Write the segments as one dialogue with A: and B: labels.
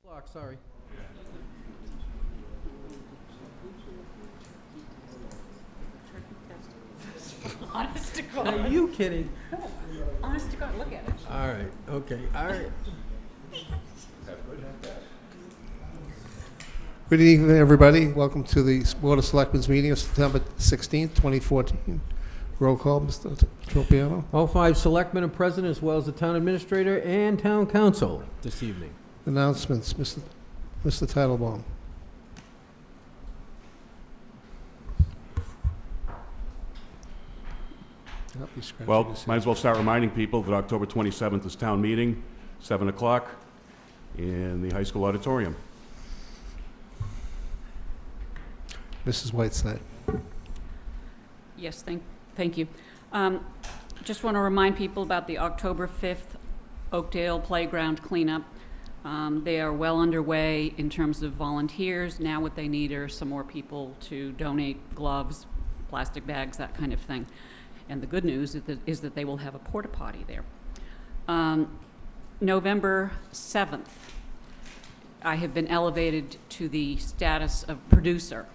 A: Sorry.
B: Honest to God.
A: Are you kidding?
B: Honest to God, look at it.
A: All right, okay, all right.
C: Good evening, everybody. Welcome to the Board of Selectmen's meeting of September 16th, 2014. Roll call, Mr. Tropiano.
A: All 5 selectmen and president, as well as the town administrator and town council this evening.
C: Announcements, Mr. Titlebaum.
D: Well, might as well start reminding people that October 27th is town meeting, 7 o'clock in the high school auditorium.
C: Mrs. Whiteside.
B: Yes, thank you. Just want to remind people about the October 5th Oakdale Playground cleanup. They are well underway in terms of volunteers. Now what they need are some more people to donate gloves, plastic bags, that kind of thing. And the good news is that they will have a porta potty there. November 7th, I have been elevated to the status of producer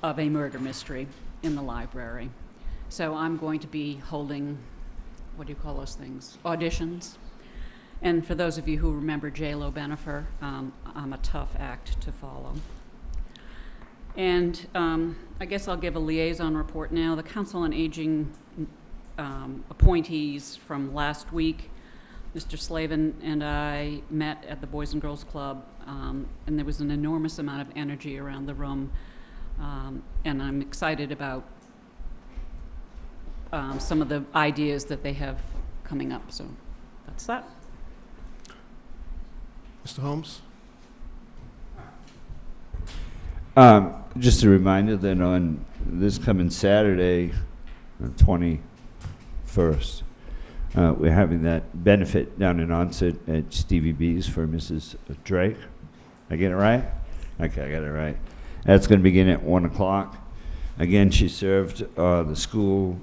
B: of a murder mystery in the library. So I'm going to be holding, what do you call those things? Auditions. And for those of you who remember J.Lo Benifer, I'm a tough act to follow. And I guess I'll give a liaison report now. The Council on Aging appointees from last week, Mr. Slavin and I met at the Boys and Girls Club, and there was an enormous amount of energy around the room. And I'm excited about some of the ideas that they have coming up. So that's that.
C: Mr. Holmes.
E: Just a reminder that on this coming Saturday, the 21st, we're having that benefit down in Onset at Stevie B's for Mrs. Drake. I get it right? Okay, I got it right. That's going to begin at 1 o'clock. Again, she served the school,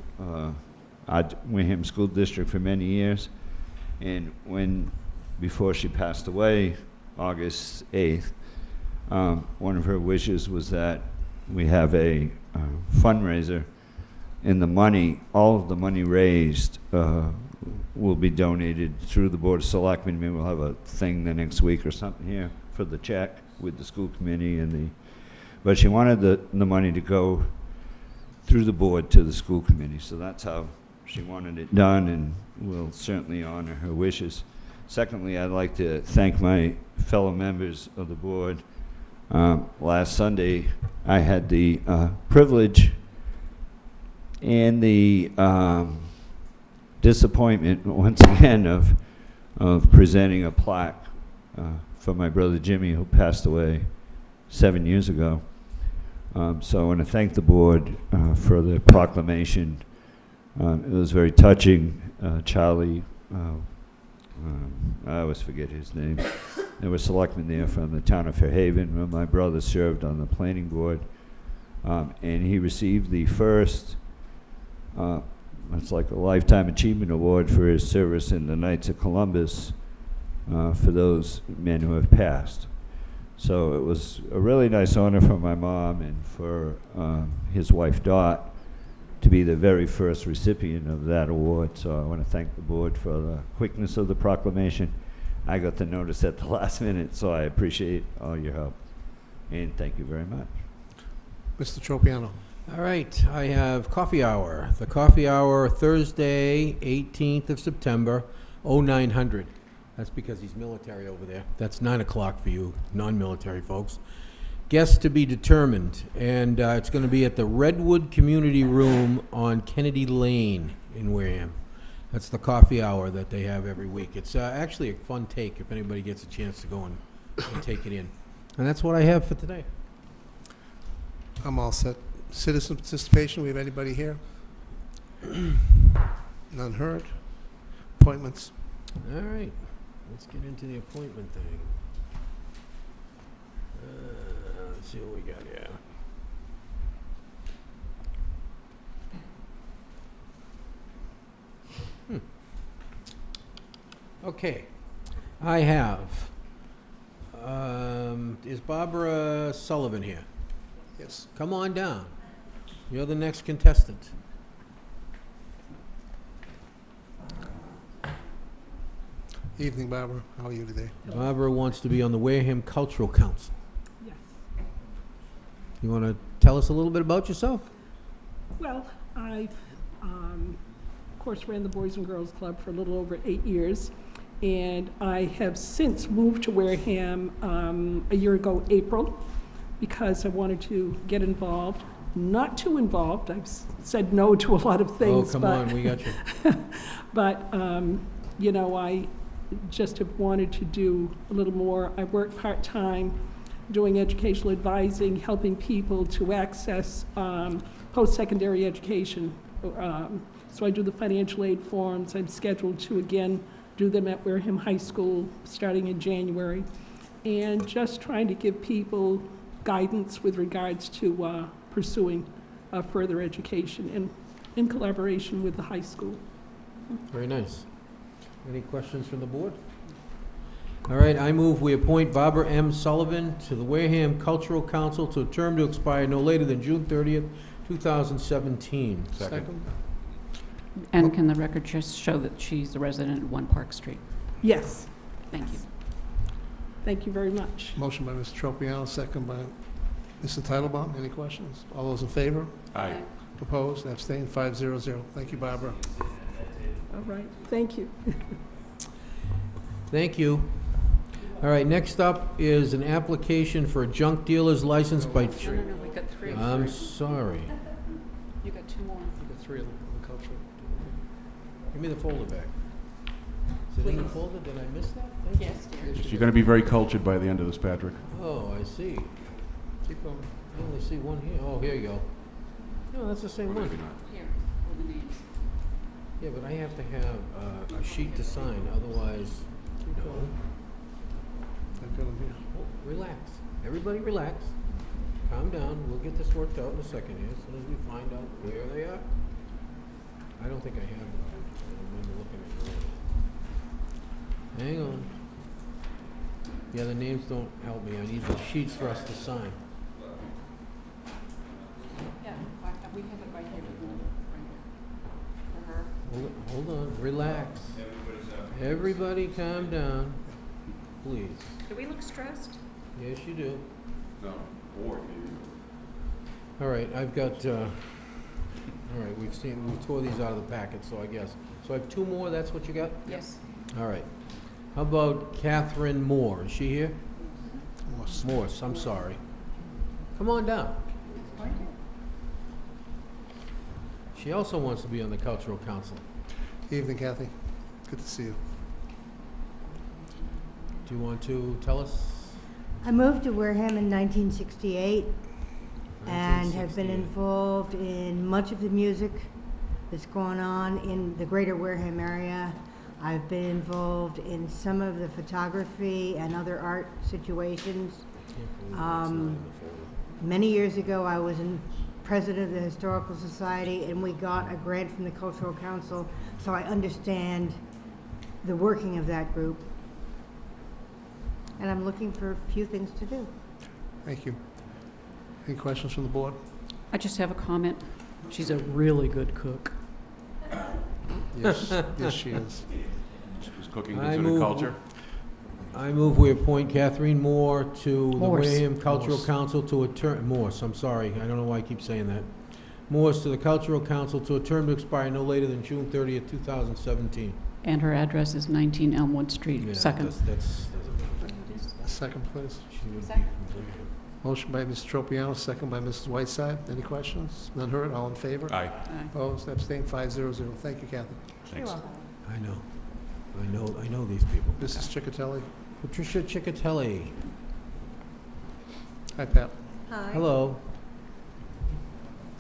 E: Wareham School District for many years. And before she passed away, August 8th, one of her wishes was that we have a fundraiser, and the money, all of the money raised will be donated through the Board of Selectmen. Maybe we'll have a thing the next week or something here for the check with the school committee and but she wanted the money to go through the board to the school committee, so that's how she wanted it done, and we'll certainly honor her wishes. Secondly, I'd like to thank my fellow members of the board. Last Sunday, I had the privilege and the disappointment, once again, of presenting a plaque for my brother Jimmy, who passed away 7 years ago. So I want to thank the board for the proclamation. It was very touching. Charlie, I always forget his name. There were selectmen there from the town of Fairhaven, where my brother served on the planning board. And he received the first, it's like a Lifetime Achievement Award for his service in the Knights of Columbus for those men who have passed. So it was a really nice honor for my mom and for his wife Dot to be the very first recipient of that award. So I want to thank the board for the quickness of the proclamation. I got the notice at the last minute, so I appreciate all your help. And thank you very much.
C: Mr. Tropiano.
A: All right, I have coffee hour. The coffee hour, Thursday, 18th of September, 0900. That's because he's military over there. That's 9 o'clock for you non-military folks. Guests to be determined, and it's going to be at the Redwood Community Room on Kennedy Lane in Wareham. That's the coffee hour that they have every week. It's actually a fun take if anybody gets a chance to go and take it in. And that's what I have for today.
C: I'm all set. Citizen participation, we have anybody here? None heard. Appointments.
A: All right, let's get into the appointment thing. Let's see what we got here. Okay, I have is Barbara Sullivan here?
C: Yes.
A: Come on down. You're the next contestant.
C: Evening, Barbara. How are you today?
A: Barbara wants to be on the Wareham Cultural Council.
F: Yes.
A: You want to tell us a little bit about yourself?
F: Well, I've, of course, ran the Boys and Girls Club for a little over 8 years, and I have since moved to Wareham a year ago, April, because I wanted to get involved. Not too involved. I've said no to a lot of things.
A: Oh, come
F: but,
A: on, we got you.
F: But, you know, I just have wanted to do a little more. I work part-time doing educational advising, helping people to access post-secondary education. So I do the financial aid forms. I'm scheduled to, again, do them at Wareham High School starting in January. And just trying to give people guidance with regards to pursuing further education in collaboration with the high school.
A: Very nice. Any questions from the board? All right, I move we appoint Barbara M. Sullivan to the Wareham Cultural Council to a term to expire no later than June 30th, 2017.
D: Second.
B: And can the record just show that she's a resident of 1 Park Street?
F: Yes,
B: Thank you.
F: thank you very much.
C: Motion by Mr. Tropiano, second by Mr. Titlebaum. Any questions? All those in favor?
D: Aye.
C: Opposed? Abstained? 500. Thank you, Barbara.
F: All right, thank you.
A: Thank you. All right, next up is an application for a junk dealer's license by...
B: No, we got 3.
A: I'm sorry.
B: You got 2 more.
C: You got 3 of them in the cultural.
A: Give me the folder back. Is it in the
B: Please.
A: folder? Did I miss that? Thank you.
B: Yes, dear.
D: You're going to be very cultured by the end of this, Patrick.
A: Oh, I see.
C: Keep going.
A: I only see one here. Oh, here you go. No, that's the same one.
D: Maybe not.
B: Here, all the names.
A: Yeah, but I have to have a sheet to sign, otherwise,
C: Keep
A: no.
C: going. I've got them here.
A: Oh, relax. Everybody relax. Calm down. We'll get this worked out in a second here, as soon as we find out where they are. I don't think I have them. I don't remember looking at them. Hang on. Yeah, the names don't help me. I need the sheets for us to sign.
B: Yeah, we have it right here. For her.
A: Hold on. Relax. Everybody calm down, please.
B: Do we look stressed?
A: Yes, you do.
D: No, bored,
A: All right, I've got, all right, we tore these out of the packet, so I guess. So I have 2 more, that's what you got?
B: Yes.
A: All right. How about Catherine Moore? Is she here? Morse, I'm sorry. Come on down. She also wants to be on the Cultural Council.
C: Evening, Kathy. Good to see you.
A: Do you want to tell us?
G: I moved to Wareham in 1968 and have been
A: 1968.
G: involved in much of the music that's going on in the greater Wareham area. I've been involved in some of the photography and other art situations.
A: I can't believe it's not in the folder.
G: Many years ago, I was president of the Historical Society, and we got a grant from the Cultural Council, so I understand the working of that group. And I'm looking for a few things to do.
C: Thank you. Any questions from the board?
B: I just have a comment. She's a really good cook.
C: Yes, yes, she is.
D: Is cooking
A: I
D: considered
A: move-
D: culture?
A: I move we appoint Catherine Moore to the
B: Morse.
A: Wareham Cultural
C: Morse.
A: Council to a term, Morse, I'm sorry, I don't know why I keep saying that. Morse to the Cultural Council to a term to expire no later than June 30th, 2017.
B: And her address is 19 Elmwood Street,
A: Yeah,
B: second.
A: That's, doesn't matter.
C: Second, please.
A: She would be
B: Second.
A: from Wareham.
C: Motion by Mr. Tropiano, second by Mrs. Whiteside. Any questions? None heard, all in favor?
D: Aye.
B: Aye.
C: Opposed, abstained, 500. Thank you, Kathy.
D: Thanks.
A: I know these people.
C: Mrs. Chickatelli.
A: Patricia Ciccatelli,
C: Hi, Pat.
H: Hi.
A: hello.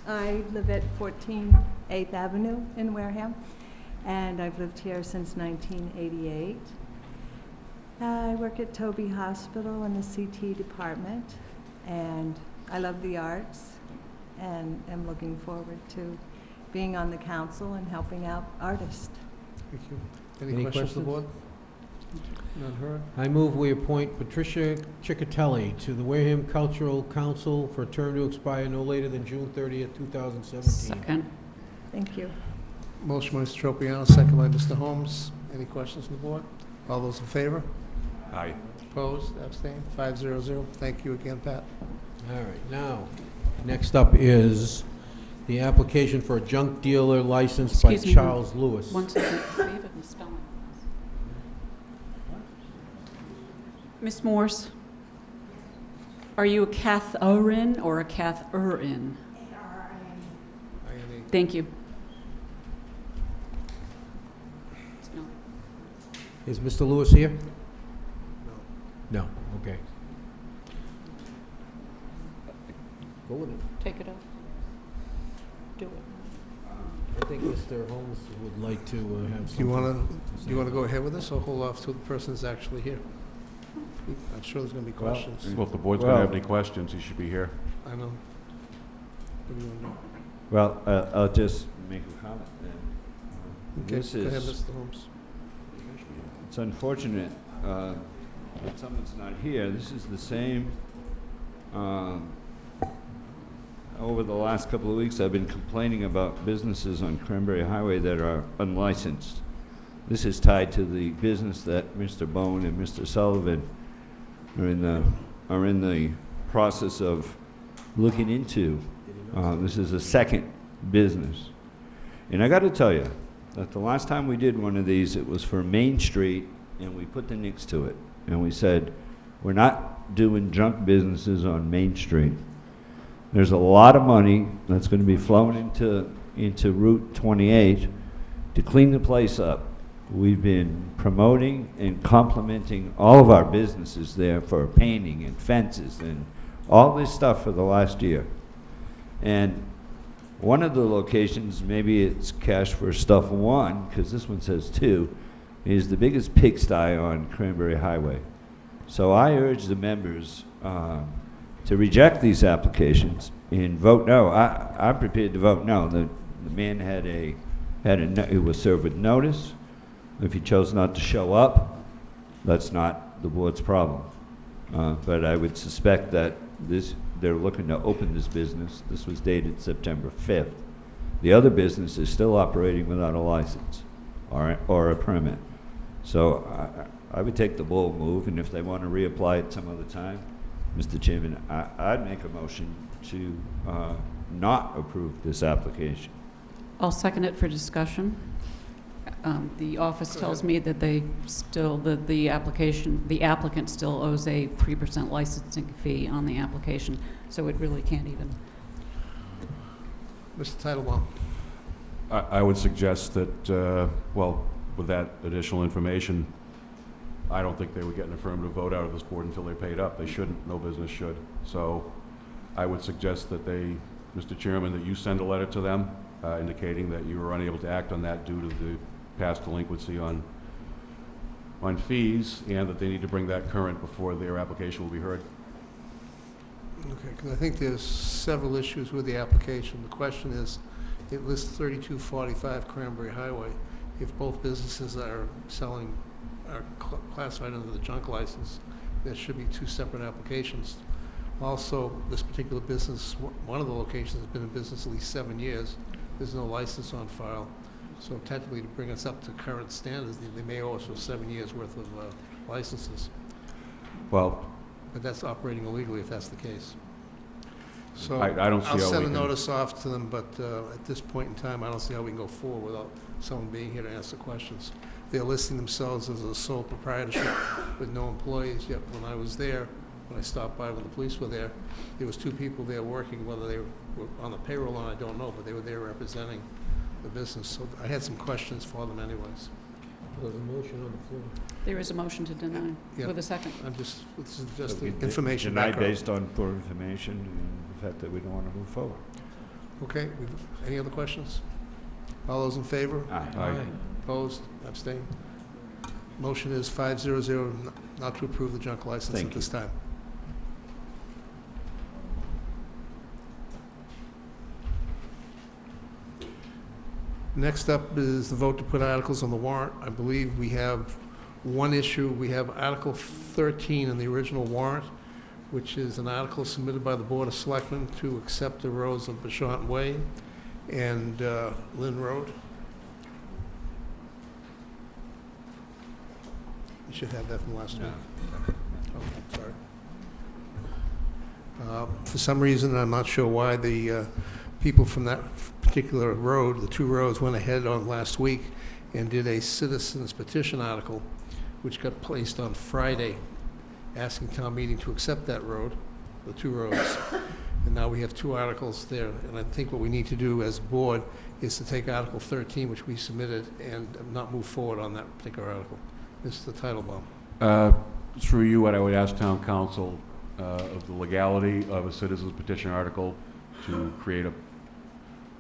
H: I live at 14 8th Avenue in Wareham, and I've lived here since 1988. I work at Toby Hospital in the CT department, and I love the arts, and am looking forward to being on the council and helping out artists.
C: Thank you. Any
A: Any
C: questions from the
A: questions?
C: board? None heard?
A: I move we appoint Patricia Ciccatelli to the Wareham Cultural Council for a term to expire no later than June 30th, 2017.
B: Second.
H: Thank you.
C: Motion by Mr. Tropiano, second by Mr. Holmes. Any questions from the board? All those in favor?
D: Aye.
C: Opposed, abstained, 500. Thank you again, Pat.
A: All right, now, next up is the application for a junk dealer license by
B: Excuse me.
A: Charles Lewis.
B: One second. We have a misspelling. Miss Morse, are you a Catherine or a Catherine? Thank you. No.
A: Is Mr. Lewis here? No. No, okay. Go with it.
B: Take it off. Do it.
A: I think Mr. Holmes would like to have
C: Do you
A: something.
C: want to go ahead with this, or hold off till the person is actually here? I'm sure there's going to be
E: Well,
C: questions.
D: Well, if the board's going to have
E: Well-
D: any questions, he should be here.
C: I know. What do you want to do?
E: Well, I'll just make a comment then.
C: Okay,
E: This
C: go ahead,
E: is,
C: Mr. Holmes.
E: it's unfortunate that someone's not here. This is the same, over the last couple of weeks, I've been complaining about businesses on Cranberry Highway that are unlicensed. This is tied to the business that Mr. Bone and Mr. Sullivan are in the process of looking into. This is a second business. And I got to tell you that the last time we did one of these, it was for Main Street, and we put the nix to it. And we said, we're not doing junk businesses on Main Street. There's a lot of money that's going to be flowing into Route 28 to clean the place up. We've been promoting and complimenting all of our businesses there for painting and fences and all this stuff for the last year. And one of the locations, maybe it's cash for stuff one, because this one says two, is the biggest pigsty on Cranberry Highway. So I urge the members to reject these applications and vote no. I'm prepared to vote no. The man he was served with notice. If he chose not to show up, that's not the board's problem. But I would suspect that they're looking to open this business. This was dated September 5th. The other business is still operating without a license or a permit. So I would take the bold move, and if they want to reapply it some other time, Mr. Chairman, I'd make a motion to not approve this application.
B: I'll second it for discussion. The office tells me that the applicant still owes a 3% licensing fee on the application, so it really can't even.
C: Mr. Titlebaum.
D: I would suggest that, well, with that additional information, I don't think they would get an affirmative vote out of this board until they paid up. They shouldn't. No business should. So I would suggest that Mr. Chairman, that you send a letter to them indicating that you were unable to act on that due to the past delinquency on fees, and that they need to bring that current before their application will be heard.
C: Okay, because I think there's several issues with the application. The question is, it lists 3245 Cranberry Highway. If both businesses are classified under the junk license, there should be two separate applications. Also, this particular business, one of the locations has been in business at least 7 years. There's no license on file. So technically, to bring us up to current standards, they may owe us for 7 years' worth of licenses.
D: Well,
C: But that's operating illegally if that's the case. So
D: I don't see how
C: I'll
D: we
C: send a
D: can-
C: notice off to them, but at this point in time, I don't see how we can go forward without someone being here to answer questions. They're listing themselves as a sole proprietorship with no employees, yet when I was there, when I stopped by when the police were there was two people there working, whether they were on the payroll line, I don't know, but they were there representing the business. So I had some questions for them anyways.
A: There's a motion on the floor.
B: There is a motion to deny
C: Yeah.
B: with a second.
C: This is just
E: So
C: the
E: we
C: information
E: deny
C: background.
E: based on poor information and the fact that we don't want to move forward.
C: Okay, any other questions? All those in favor?
D: Aye.
C: Opposed? Abstained? Motion is 500 not to approve the junk license
E: Thank
C: at this time. Next up is the vote to put articles on the warrant. I believe we have one issue. We have Article 13 in the original warrant, which is an article submitted by the Board of Selectmen to accept the roads of Bashant Way and Lynn Road. You should have that from last week. Oh, sorry. For some reason, I'm not sure why, the people from that particular road, the two roads, went ahead on last week and did a citizens petition article, which got placed on Friday, asking town meeting to accept that road, the two roads. And now we have two articles there, and I think what we need to do as a board is to take Article 13, which we submitted, and not move forward on that particular article. This is the title bomb.
D: Through you, what I would ask town council of the legality of a citizen's petition article to create a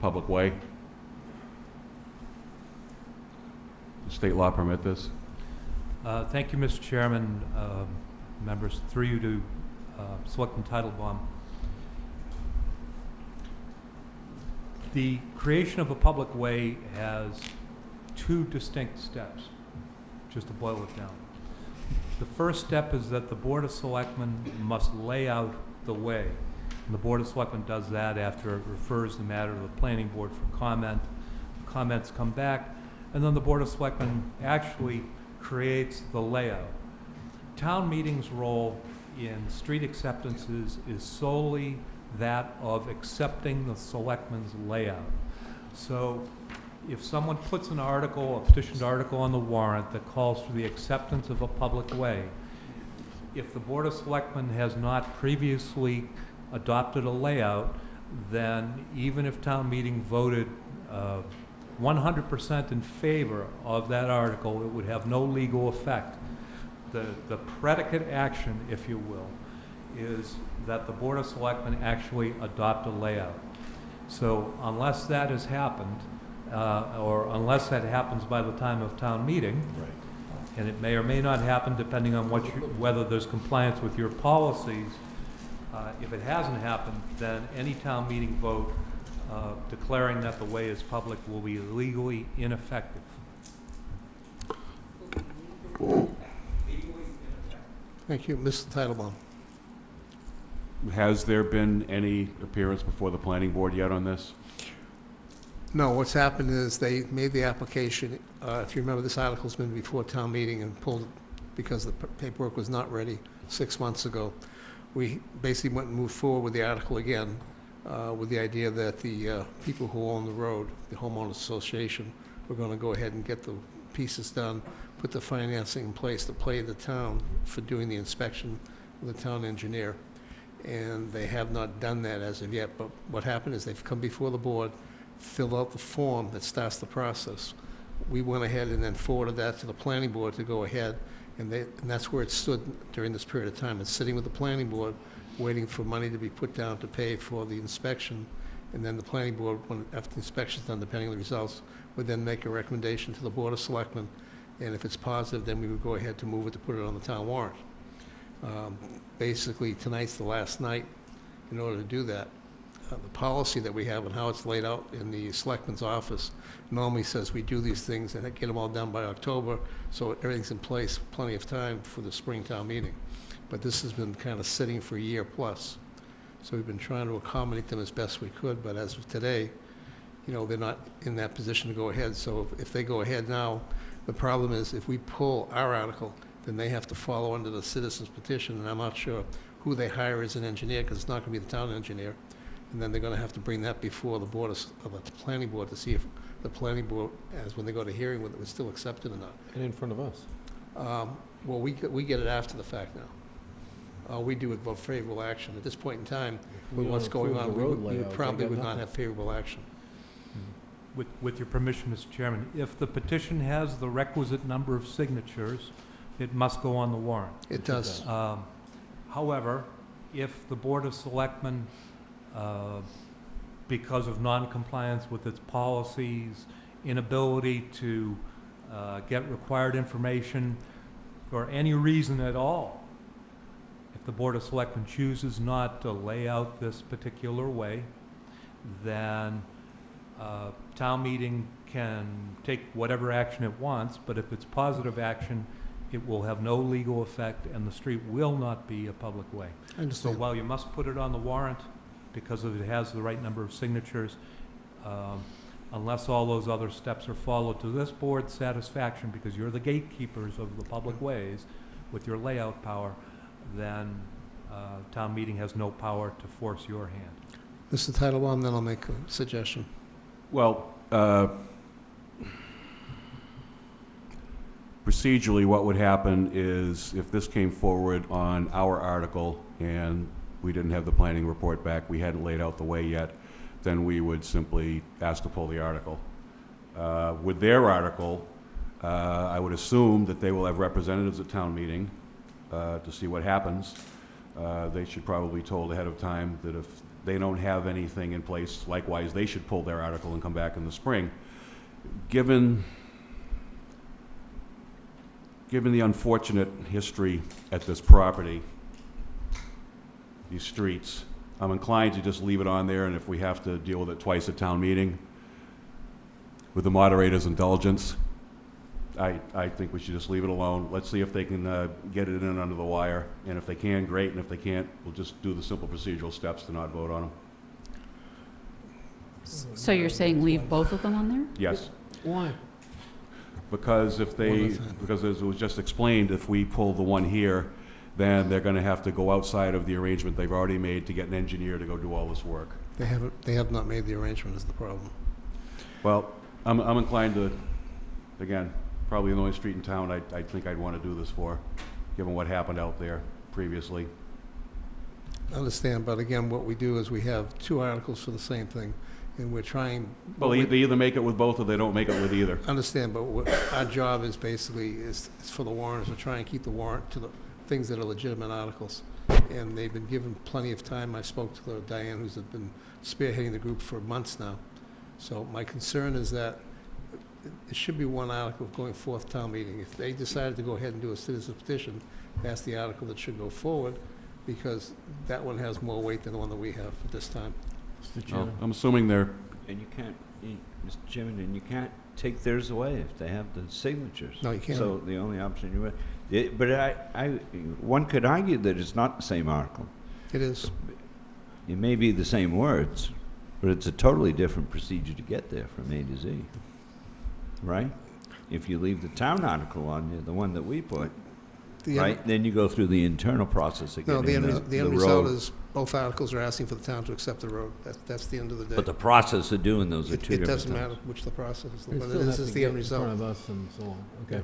D: public way. Does state law permit this?
I: Thank you, Mr. Chairman. Members, through you to Selectman Titlebaum. The creation of a public way has two distinct steps, just to boil it down. The first step is that the Board of Selectmen must lay out the way. And the Board of Selectmen does that after it refers the matter to the Planning Board for comment. The comments come back, and then the Board of Selectmen actually creates the layout. Town meeting's role in street acceptances is solely that of accepting the selectmen's layout. So if someone puts an article, a petitioned article on the warrant that calls for the acceptance of a public way, if the Board of Selectmen has not previously adopted a layout, then even if town meeting voted 100% in favor of that article, it would have no legal effect. The predicate action, if you will, is that the Board of Selectmen actually adopt a layout. So unless that has happened, or unless that happens by the time of town meeting,
A: Right.
I: and it may or may not happen depending on whether there's compliance with your policies, if it hasn't happened, then any town meeting vote declaring that the way is public will be legally ineffective.
C: Thank you. Mr. Titlebaum.
D: Has there been any appearance before the planning board yet on this?
C: No, what's happened is they made the application. If you remember, this article's been before town meeting and pulled because the paperwork was not ready 6 months ago. We basically went and moved forward with the article again, with the idea that the people who own the road, the homeowners association, were going to go ahead and get the pieces done, put the financing in place to pay the town for doing the inspection with the town engineer. And they have not done that as of yet. But what happened is they've come before the board, filled out the form that starts the process. We went ahead and then forwarded that to the planning board to go ahead, and that's where it stood during this period of time. It's sitting with the planning board, waiting for money to be put down to pay for the inspection, and then the planning board, after the inspection's done, depending on the results, would then make a recommendation to the Board of Selectmen, and if it's positive, then we would go ahead to move it to put it on the town warrant. Basically, tonight's the last night in order to do that. The policy that we have and how it's laid out in the selectman's office normally says we do these things and get them all done by October, so everything's in place, plenty of time for the spring town meeting. But this has been kind of sitting for a year plus. So we've been trying to accommodate them as best we could, but as of today, you know, they're not in that position to go ahead. So if they go ahead now, the problem is if we pull our article, then they have to follow under the citizens petition, and I'm not sure who they hire as an engineer, because it's not going to be the town engineer. And then they're going to have to bring that before the board of the planning board to see if the planning board, as when they go to hearing, whether it was still accepted or not.
A: And in front of us.
C: Well, we get it after the fact now. We do it about favorable action. At this point in time, with
A: we
C: what's
A: don't
C: going
A: approve
C: on,
A: the road
C: we
A: layout, they
C: probably
A: got
C: would not
A: nothing.
C: have favorable action.
I: With your permission, Mr. Chairman, if the petition has the requisite number of signatures, it must go on the warrant.
C: It does.
I: However, if the Board of Selectmen, because of non-compliance with its policies, inability to get required information for any reason at all, if the Board of Selectmen chooses not to lay out this particular way, then town meeting can take whatever action it wants, but if it's positive action, it will have no legal effect, and the street will not be a public way.
C: I
I: So
C: understand.
I: while you must put it on the warrant, because it has the right number of signatures, unless all those other steps are followed to this board's satisfaction, because you're the gatekeepers of the public ways with your layout power, then town meeting has no power to force your hand.
C: Mr. Titlebaum, then I'll make a suggestion.
D: Well, procedurally, what would happen is if this came forward on our article and we didn't have the planning report back, we hadn't laid out the way yet, then we would simply ask to pull the article. With their article, I would assume that they will have representatives at town meeting to see what happens. They should probably be told ahead of time that if they don't have anything in place, likewise, they should pull their article and come back in the spring. Given the unfortunate history at this property, these streets, I'm inclined to just leave it on there, and if we have to deal with it twice at town meeting, with the moderator's indulgence, I think we should just leave it alone. Let's see if they can get it in under the wire, and if they can, great, and if they can't, we'll just do the simple procedural steps to not vote on them.
B: So you're saying leave both of them on there?
D: Yes,
A: Why?
D: because if
C: One
D: they,
C: at a time.
D: because as it was just explained, if we pull the one here, then they're gonna have to go outside of the arrangement they've already made to get an engineer to go do all this work.
C: They have not made the arrangement is the problem.
D: Well, I'm inclined to, again, probably the only street in town I think I'd want to do this for, given what happened out there previously.
C: I understand, but again, what we do is we have two articles for the same thing, and we're trying.
D: Well, they either make it with both or they don't make it with either.
C: Understand, but our job is basically, is for the warrants, to try and keep the warrant to the things that are legitimate articles. And they've been given plenty of time. I spoke to Diane, who's been spearheading the group for months now. So my concern is that it should be one article going forth town meeting. If they decided to go ahead and do a citizen petition, that's the article that should go forward, because that one has more weight than the one that we have at this time.
A: Mr.
D: Oh,
A: Chairman?
D: I'm assuming they're,
E: And you can't, Mr. Chairman, and you can't take theirs away if they have the signatures.
C: No, you can't.
E: So the only option you have, but one could argue that it's not the same article.
C: It is.
E: It may be the same words, but it's a totally different procedure to get there from A to Z. Right? If you leave the town article on there, the one that we put,
C: The
E: right, then you go through the internal process of
C: No,
E: getting
C: the end result
E: road.
C: is both articles are asking for the town to accept the road. That's the end of the day.
E: But the process of doing those are two
C: It
E: different
C: doesn't
E: things.
C: matter which the process is,
A: They
C: but
A: still
C: this
A: have
C: is
A: to
C: the
A: get
C: end
A: in front
C: result.
A: of us and so on. Okay.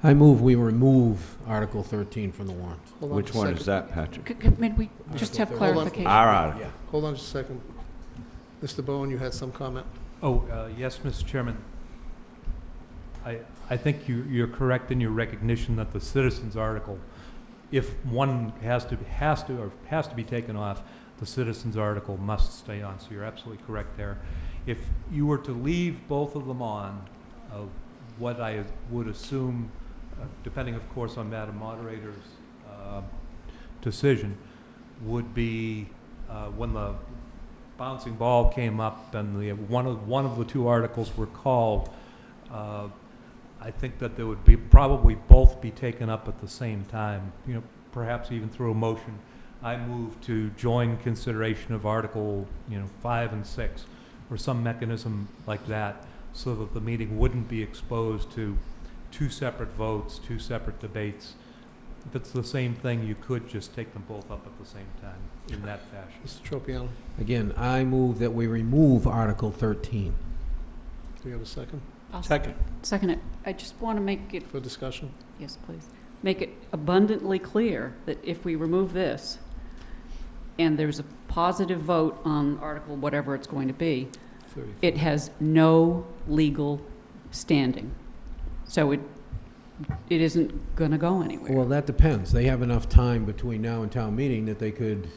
A: I move we remove Article 13 from the warrant.
C: Hold on
E: Which
C: just a
E: one
C: second.
E: is that, Patrick?
B: May we just have
A: Hold on.
B: clarification?
E: Our article.
C: Hold on just a second. Mr. Bowen, you had some comment?
I: Oh, yes, Mr. Chairman. I think you're correct in your recognition that the citizens article, if one has to be taken off, the citizens article must stay on, so you're absolutely correct there. If you were to leave both of them on, what I would assume, depending of course on Madam Moderator's decision, would be when the bouncing ball came up and one of the two articles were called, I think that they would be probably both be taken up at the same time, perhaps even through a motion. I move to join consideration of Article, 5 and 6, or some mechanism like that, so that the meeting wouldn't be exposed to two separate votes, two separate debates. If it's the same thing, you could just take them both up at the same time in that fashion.
C: Mr. Tropiano,
A: Again, I move that we remove Article 13.
C: do you have a second
B: I'll
E: Second.
B: second it. I just want to make it,
C: for discussion?
B: yes, please, make it abundantly clear that if we remove this, and there's a positive vote on article whatever it's going to be, it has no legal standing. So it isn't going to go anywhere.
A: Well, that depends. They have enough time between now and town meeting that they could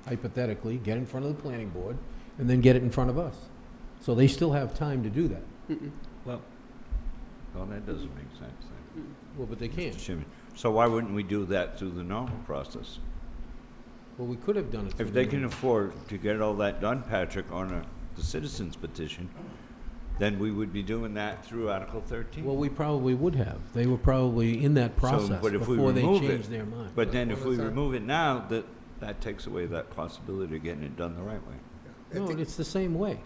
A: hypothetically get in front of the planning board and then get it in front of us. So they still have time to do that.
B: Mm-mm.
E: Well, that doesn't make sense then.
A: Well, but they
E: Mr.
A: can't.
E: Chairman. So why wouldn't we do that through the normal process?
A: Well, we could have done it. through
E: If they
A: the-
E: can afford to get all that done, Patrick, on the citizens petition, then we would be doing that through Article 13.
A: Well, we probably would have. They were probably in that process
E: but if we
A: before they
E: remove it-
A: changed their mind.
E: But then
C: What
E: if
C: was
E: we
C: that?
E: remove it now, that takes away that possibility of getting it done the right way.
C: I
A: No,
C: think-
A: it's the same way.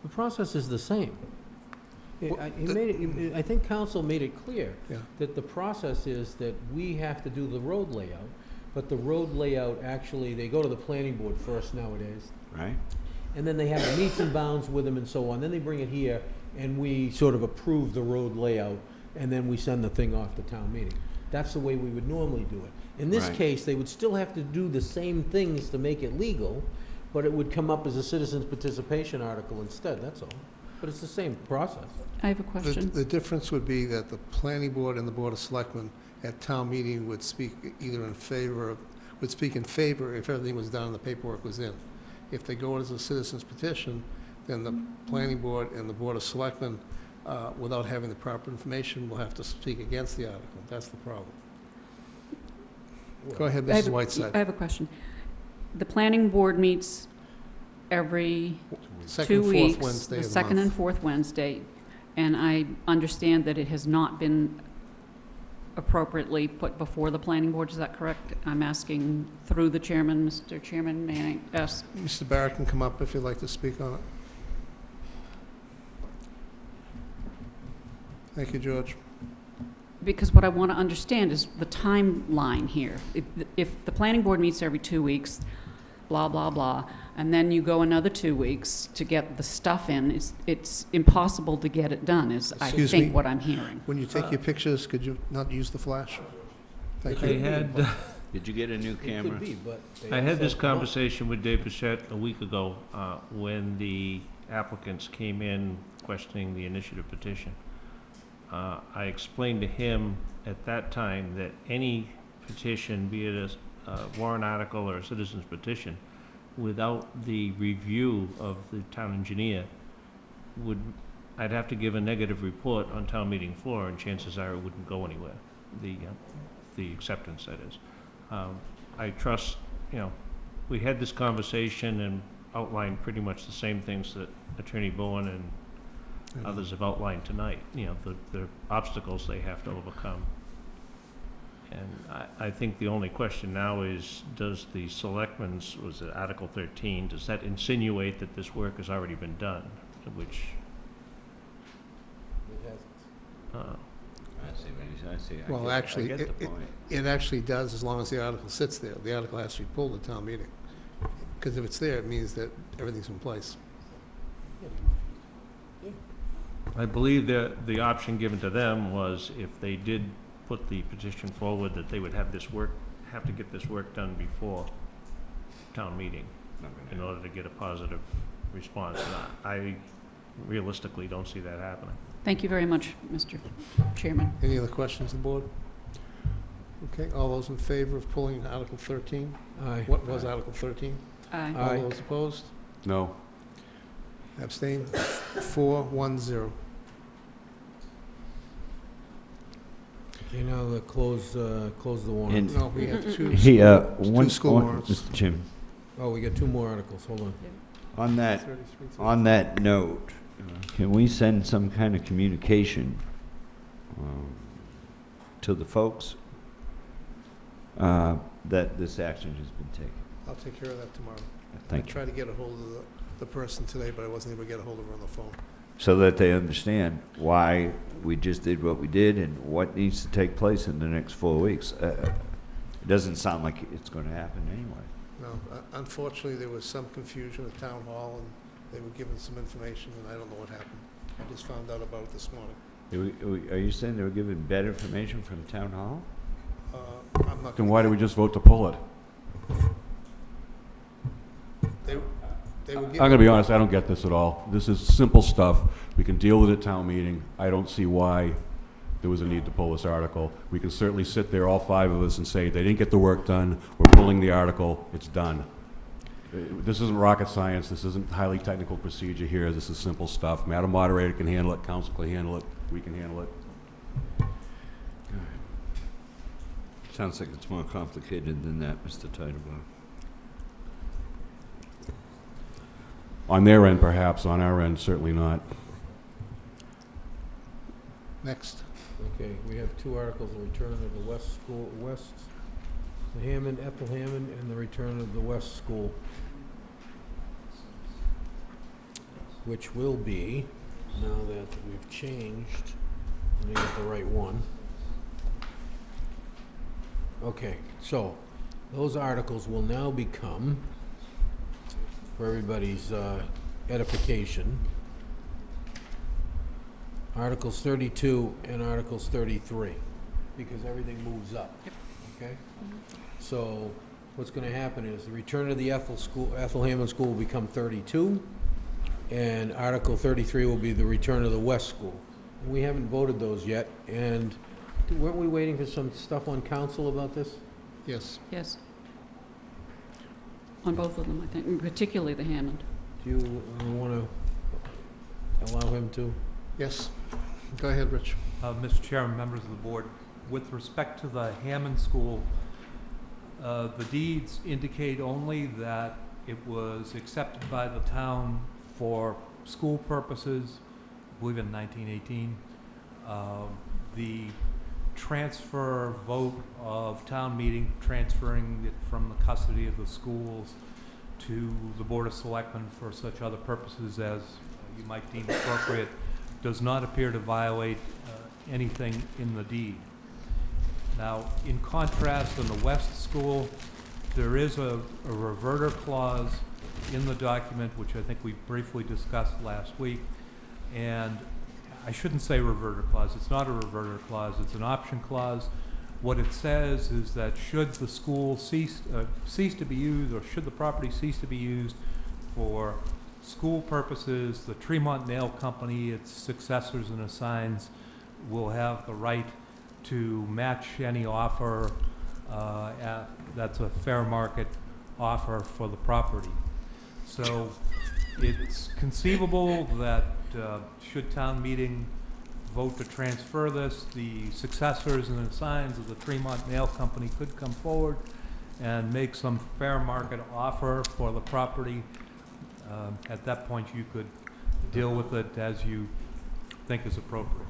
A: The process is the same.
C: Well,
A: I think council made it clear
C: Yeah.
A: that the process is that we have to do the road layout, but the road layout, actually, they go to the planning board first nowadays,
E: Right?
A: and then they have the meets and bounds with them and so on, then they bring it here, and we sort of approve the road layout, and then we send the thing off to town meeting. That's the way we would normally do it. In this
E: Right.
A: case, they would still have to do the same things to make it legal, but it would come up as a citizens' participation article instead, that's all. But it's the same process.
B: I have a question.
C: The difference would be that the planning board and the board of selectmen at town meeting would speak either in favor of, would speak in favor if everything was done and the paperwork was in. If they go as a citizen's petition, then the planning board and the board of selectmen, without having the proper information, will have to speak against the article. That's the problem. Go ahead,
B: I have
C: Mrs.
B: a-
C: Whiteside.
B: I have a question. The planning board meets every
C: Second,
B: 2
C: fourth
B: weeks,
C: Wednesday
B: the
C: of the
B: second and
C: month.
B: fourth Wednesday, and I understand that it has not been appropriately put before the planning board, is that correct? I'm asking through the chairman, Mr. Chairman, may I ask?
C: Mr. Barrett can come up if you'd like to speak on it. Thank you, George.
B: Because what I want to understand is the timeline here. If the planning board meets every 2 weeks, blah, blah, blah, and then you go another 2 weeks to get the stuff in, it's impossible to get it done, is I
C: Excuse me?
B: think what I'm hearing.
C: When you take your pictures, could you not use the flash? Thank
A: I
C: you.
A: had,
E: Did you get a new
A: It
E: camera?
A: could be, but they
J: I had this
A: also-
J: conversation with Dave Bichette a week ago, when the applicants came in questioning the initiative petition. I explained to him at that time that any petition, be it a warrant article or a citizen's petition, without the review of the town engineer, I'd have to give a negative report on town meeting floor, and chances are it wouldn't go anywhere, the acceptance, that is. I trust, we had this conversation and outlined pretty much the same things that Attorney Bowen and others have outlined tonight, the obstacles they have to overcome. And I think the only question now is, does the selectmen's, was it Article 13, does that insinuate that this work has already been done? Which,
A: It hasn't.
E: I see.
C: Well, actually,
E: I get the point.
C: it actually does as long as the article sits there. The article has to be pulled at town meeting. Because if it's there, it means that everything's in place.
J: I believe that the option given to them was if they did put the petition forward, that they would have to get this work done before town meeting in order to get a positive response. And I realistically don't see that happening.
B: Thank you very much, Mr. Chairman.
C: Any other questions, the board? Okay, all those in favor of pulling Article 13?
A: Aye.
C: What was Article 13?
B: Aye.
C: All
A: Aye.
C: those opposed?
D: No.
C: Abstain? 4-1-0.
A: Okay, now close the warrant.
E: And
C: No, we have two.
E: he,
C: two
E: one,
C: school
E: one-
C: warrants.
E: Mr. Chairman,
A: Oh, we got 2 more articles, hold on.
E: on that note, can we send some kind of communication to the folks that this action has been taken?
C: I'll take care of that tomorrow.
E: Thank
C: I
E: you.
C: tried to get a hold of the person today, but I wasn't able to get a hold of her on the phone.
E: So that they understand why we just did what we did and what needs to take place in the next 4 weeks. It doesn't sound like it's going to happen anyway.
C: No, unfortunately, there was some confusion at Town Hall, and they were given some information, and I don't know what happened. I just found out about it this morning.
E: Are you saying they were given better information from town hall?
C: I'm not
D: Then
C: gonna-
D: why do we just vote to pull it?
C: They were
D: I'm
C: given.
D: gonna be honest, I don't get this at all. This is simple stuff. We can deal with it at town meeting. I don't see why there was a need to pull this article. We can certainly sit there, all 5 of us, and say, they didn't get the work done, we're pulling the article, it's done. This isn't rocket science, this isn't highly technical procedure here, this is simple stuff. Madam Moderator can handle it, council can handle it, we can handle it.
E: Sounds like it's more complicated than that, Mr. Titlebaum.
D: On their end, perhaps. On our end, certainly not.
C: Next.
A: Okay, we have two articles, the return of the the Hammond, Ethel Hammond, and the return of the West School, which will be, now that we've changed, let me get the right one. Okay, so those articles will now become, for everybody's edification, Articles 32 and Articles 33, because everything moves up, okay? So what's going to happen is the return of the Ethel Hammond School will become 32, and Article 33 will be the return of the West School. And we haven't voted those yet, and weren't we waiting for some stuff on council about this?
C: Yes.
B: Yes. On both of them, I think, and particularly the Hammond.
A: Do you want to allow him to?
C: Yes. Go ahead, Rich.
I: Mr. Chairman, members of the board, with respect to the Hammond School, the deeds indicate only that it was accepted by the town for school purposes, I believe in 1918. The transfer vote of town meeting transferring it from the custody of the schools to the Board of Selectmen for such other purposes as you might deem appropriate does not appear to violate anything in the deed. Now, in contrast, in the West School, there is a reverter clause in the document, which I think we briefly discussed last week. And I shouldn't say reverter clause. It's not a reverter clause. It's an option clause. What it says is that should the school cease to be used, or should the property cease to be used for school purposes, the Tremont Nail Company, its successors and assigns, will have the right to match any offer that's a fair market offer for the property. So it's conceivable that should town meeting vote to transfer this, the successors and assigns of the Tremont Nail Company could come forward and make some fair market offer for the property. At that point, you could deal with it as you think is appropriate.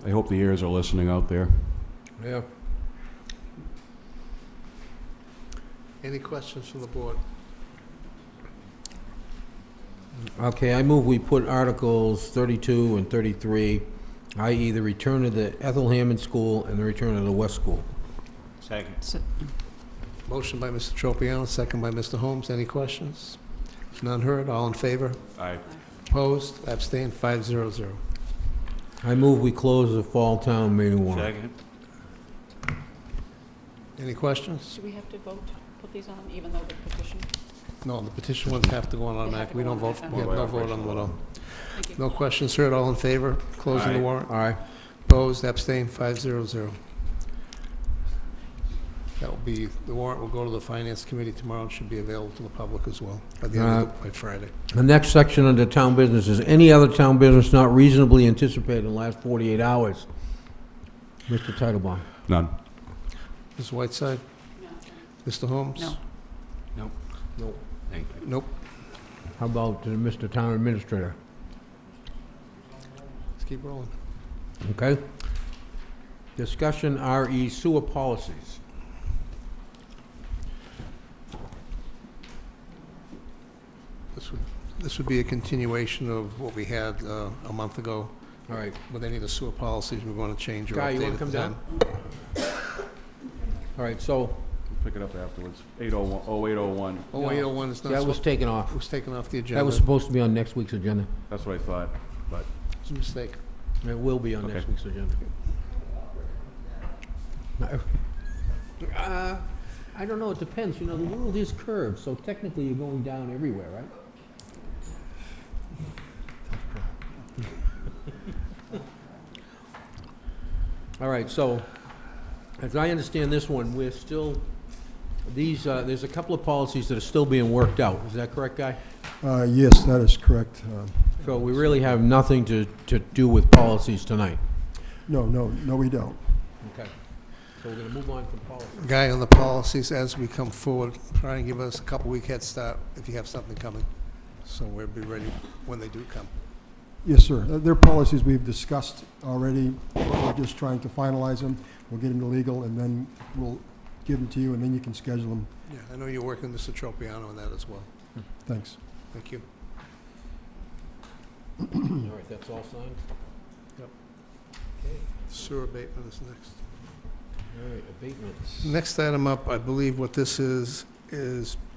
D: I hope the ears are listening out there.
A: Yeah.
C: Any questions from the board?
A: Okay, I move we put Articles 32 and 33, i.e. the return of the Ethel Hammond School and the return of the West School.
E: Second.
B: So,
C: Motion by Mr. Tropiano, second by Mr. Holmes. Any questions? None heard. All in favor?
D: Aye.
C: Opposed? Abstained? 500.
A: I move we close the fall town meeting warrant.
E: Second.
C: Any questions?
B: do we have to vote, put these on, even though the petition?
C: No, the petition ones have to go on automatic. We don't vote, we have no vote on them at all.
B: Thank you.
C: No questions heard. All in favor? Closing the
D: Aye.
C: warrant?
A: Aye.
C: Opposed? Abstained? 500. That will be, the warrant will go to the Finance Committee tomorrow and should be available to the public as well by the end of by Friday.
A: The next section under town business is any other town business not reasonably anticipated in the last 48 hours. Mr. Titlebaum.
D: None.
C: Ms. Whiteside? Mr. Holmes?
B: No.
A: Nope.
E: Thank you.
C: Nope.
A: How about Mr. Town Administrator?
C: Let's keep rolling.
A: Okay. Discussion RE sewer policies.
C: This would be a continuation of what we had a month ago
A: All right.
C: with any of the sewer policies we're going to change or
A: Guy, you
C: update
A: wanna
C: at
A: come
C: the
A: down?
C: time.
A: All right, so
D: We'll pick it up afterwards. 801, 0801.
C: 0801 is not
A: that was
C: supposed,
A: taken off.
C: was taken off the agenda.
A: That was supposed to be on next week's agenda.
D: That's what I thought, but
C: It's a mistake.
A: It will be on next
D: Okay.
A: week's agenda. I don't know, it depends, you know, the world is curved, so technically you're going down everywhere, right? All right, so, as I understand this one, we're still, there's a couple of policies that are still being worked out, is that correct, Guy?
K: Yes, that is correct.
A: So we really have nothing to do with policies tonight?
K: No, we don't.
A: Okay. So we're gonna move on from policy.
C: Guy, on the policies, as we come forward, try and give us a couple-week head start if you have something coming. So we'll be ready when they do come.
K: Yes, sir. Their policies we've discussed already. We're just trying to finalize them. We'll get them to legal, and then we'll give them to you, and then you can schedule them.
C: Yeah, I know you're working with Mr. Tropiano on that as well.
K: Thanks.
C: Thank you.
A: All right, that's all signed?
C: Yep.
A: Okay,
C: Sewer abatement is next.
A: all right, abatements.
C: Next item up, I believe what this is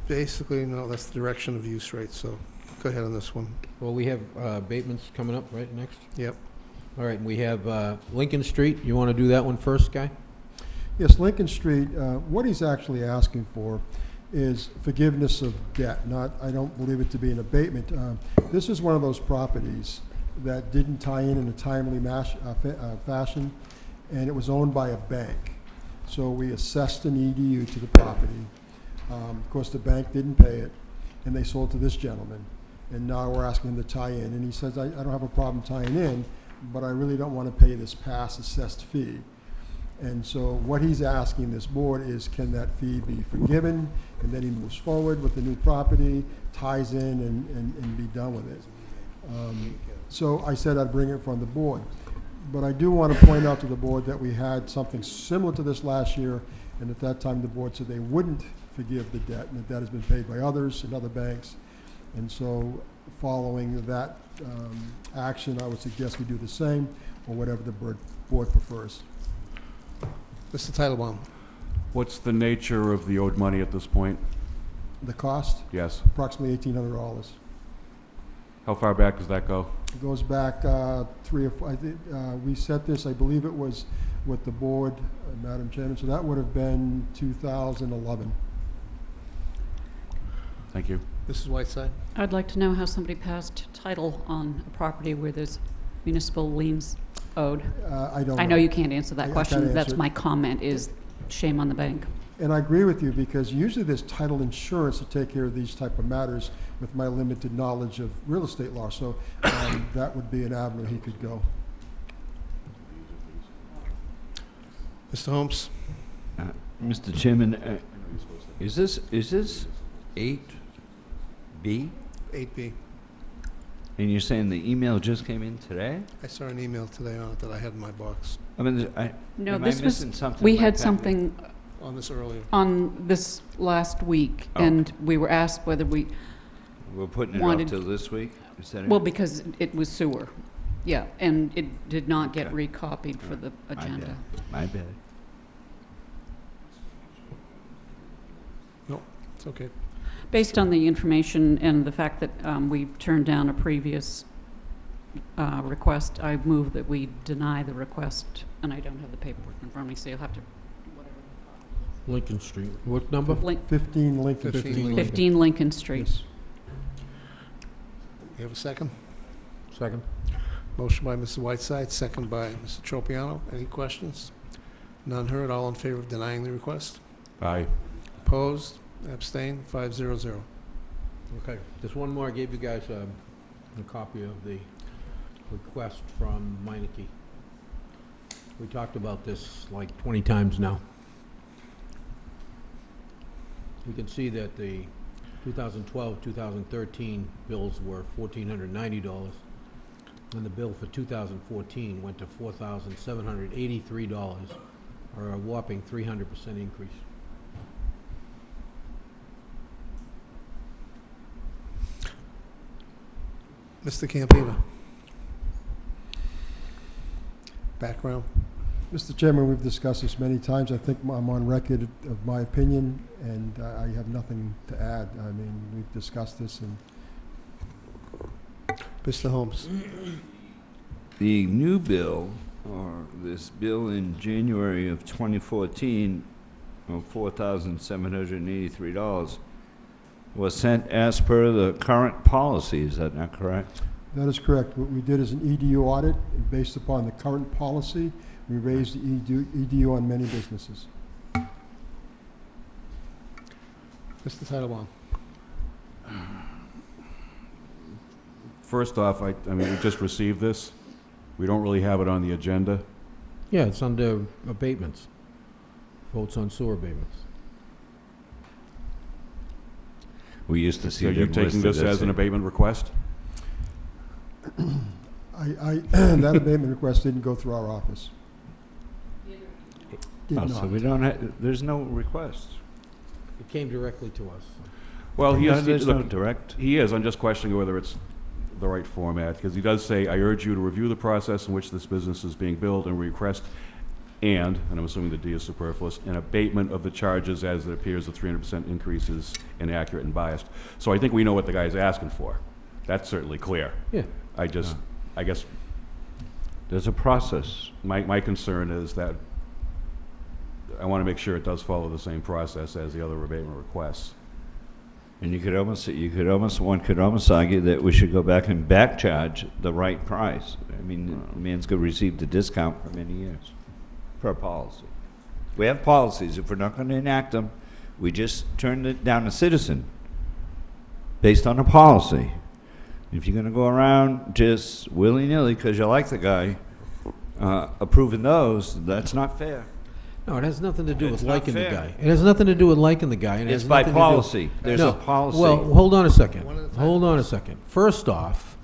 C: basically, no, that's the direction of use rate, so go ahead on this one.
A: Well, we have abatements coming up, right, next?
C: Yep.
A: All right, and we have Lincoln Street. You want to do that one first, Guy?
K: Yes, Lincoln Street, what he's actually asking for is forgiveness of debt, not, I don't believe it to be an abatement. This is one of those properties that didn't tie in a timely fashion, and it was owned by a bank. So we assessed an EDU to the property. Of course, the bank didn't pay it, and they sold to this gentleman. And now we're asking him to tie in. And he says, I don't have a problem tying in, but I really don't want to pay this past assessed fee. And so what he's asking this board is, can that fee be forgiven? And then he moves forward with the new property, ties in, and be done with it. So I said I'd bring it from the board. But I do want to point out to the board that we had something similar to this last year, and at that time the board said they wouldn't forgive the debt, and the debt has been paid by others and other banks. And so following that action, I would suggest we do the same, or whatever the board prefers.
C: Mr. Titlebaum.
D: What's the nature of the owed money at this point?
K: The cost,
D: Yes.
K: approximately $1,800.
D: How far back does that go?
K: It goes back 3 or 4, I think, we set this, I believe it was with the board, Madam Chairman, so that would have been 2011.
D: Thank you.
C: Mrs. Whiteside.
B: I'd like to know how somebody passed title on a property where there's municipal liens owed.
K: I don't know.
B: I know you can't answer
K: I
B: that
K: can't
B: question.
K: answer
B: That's
K: it.
B: my comment, is shame on the bank.
K: And I agree with you, because usually there's title insurance to take care of these type of matters with my limited knowledge of real estate law. So that would be an avenue he could go.
C: Mr. Holmes.
E: Mr. Chairman, is this 8B?
C: 8B.
E: And you're saying the email just came in today?
C: I saw an email today on it that I had in my box
E: I mean,
B: No,
E: am
B: this
E: I
B: was,
E: missing something?
B: we
E: in my
B: had
E: packet?
B: something
C: on this earlier.
B: on this last week,
E: Oh.
B: and we were asked whether we,
E: We're putting it
B: wanted-
E: off till this week? Is that it?
B: well, because it was sewer. Yeah, and it did not get
E: Okay.
B: recopied for the
E: My
B: agenda.
E: bad. My bad.
C: It's okay.
B: Based on the information and the fact that we've turned down a previous request, I move that we deny the request, and I don't have the paperwork in front of me, so you'll have to,
A: Lincoln Street. What number?
K: 15 Lincoln Street.
C: 15
B: 15 Lincoln Street.
K: Yes.
C: You have a second?
A: Second.
C: Motion by Mr. Whiteside, second by Mr. Tropiano. Any questions? None heard. All in favor of denying the request?
D: Aye.
C: Opposed? Abstained? 500.
A: Okay, just one more. I gave you guys a copy of the request from Meineke. We talked about this like 20 times now. We can see that the 2012-2013 bills were $1,490, and the bill for 2014 went to $4,783, or a whopping 300% increase.
C: Mr. Campina. Background.
K: Mr. Chairman, we've discussed this many times. I think I'm on record of my opinion, and I have nothing to add. I mean, we've discussed this, and
C: Mr. Holmes.
E: The new bill, or this bill in January of 2014, of $4,783, was sent as per the current policy. Is that not correct?
K: that is correct. What we did is an EDU audit, and based upon the current policy, we raised the EDU on many businesses.
C: Mr. Titlebaum.
D: First off, I mean, we just received this. We don't really have it on the agenda.
A: Yeah, it's under abatements. Votes on sewer abatements.
E: We used to see
D: Are
E: them
D: you taking
E: listed
D: this as an abatement request?
K: That abatement request didn't go through our office. Did
E: Oh,
K: not.
E: so we don't have, there's no request.
A: It came directly to us.
D: Well, he
E: No,
D: has,
E: there's no
D: look,
E: direct.
D: he is. I'm just questioning whether it's the right format, because he does say, "I urge you to review the process in which this business is being billed and request and I'm assuming the D is superfluous, an abatement of the charges as it appears the 300% increase is inaccurate and biased." So I think we know what the guy's asking for. That's certainly clear.
A: Yeah.
D: I guess
E: There's a process.
D: my concern is that I want to make sure it does follow the same process as the other abatement requests.
E: And one could almost argue that we should go back and back charge the right price. I mean, the man's going to receive the discount for many years per policy. We have policies. If we're not going to enact them, we just turn it down a citizen based on a policy. If you're going to go around just willy-nilly because you like the guy, approving those, that's not fair.
A: No, it has nothing to do
E: It's
A: with
E: not
A: liking the
E: fair.
A: guy. It has nothing to do with liking the guy. And it
E: It's
A: has
E: by
A: nothing to do-
E: policy. There's
A: No.
E: a policy.
A: Well, hold on a second.
C: One at a time.
A: Hold on a second. First off,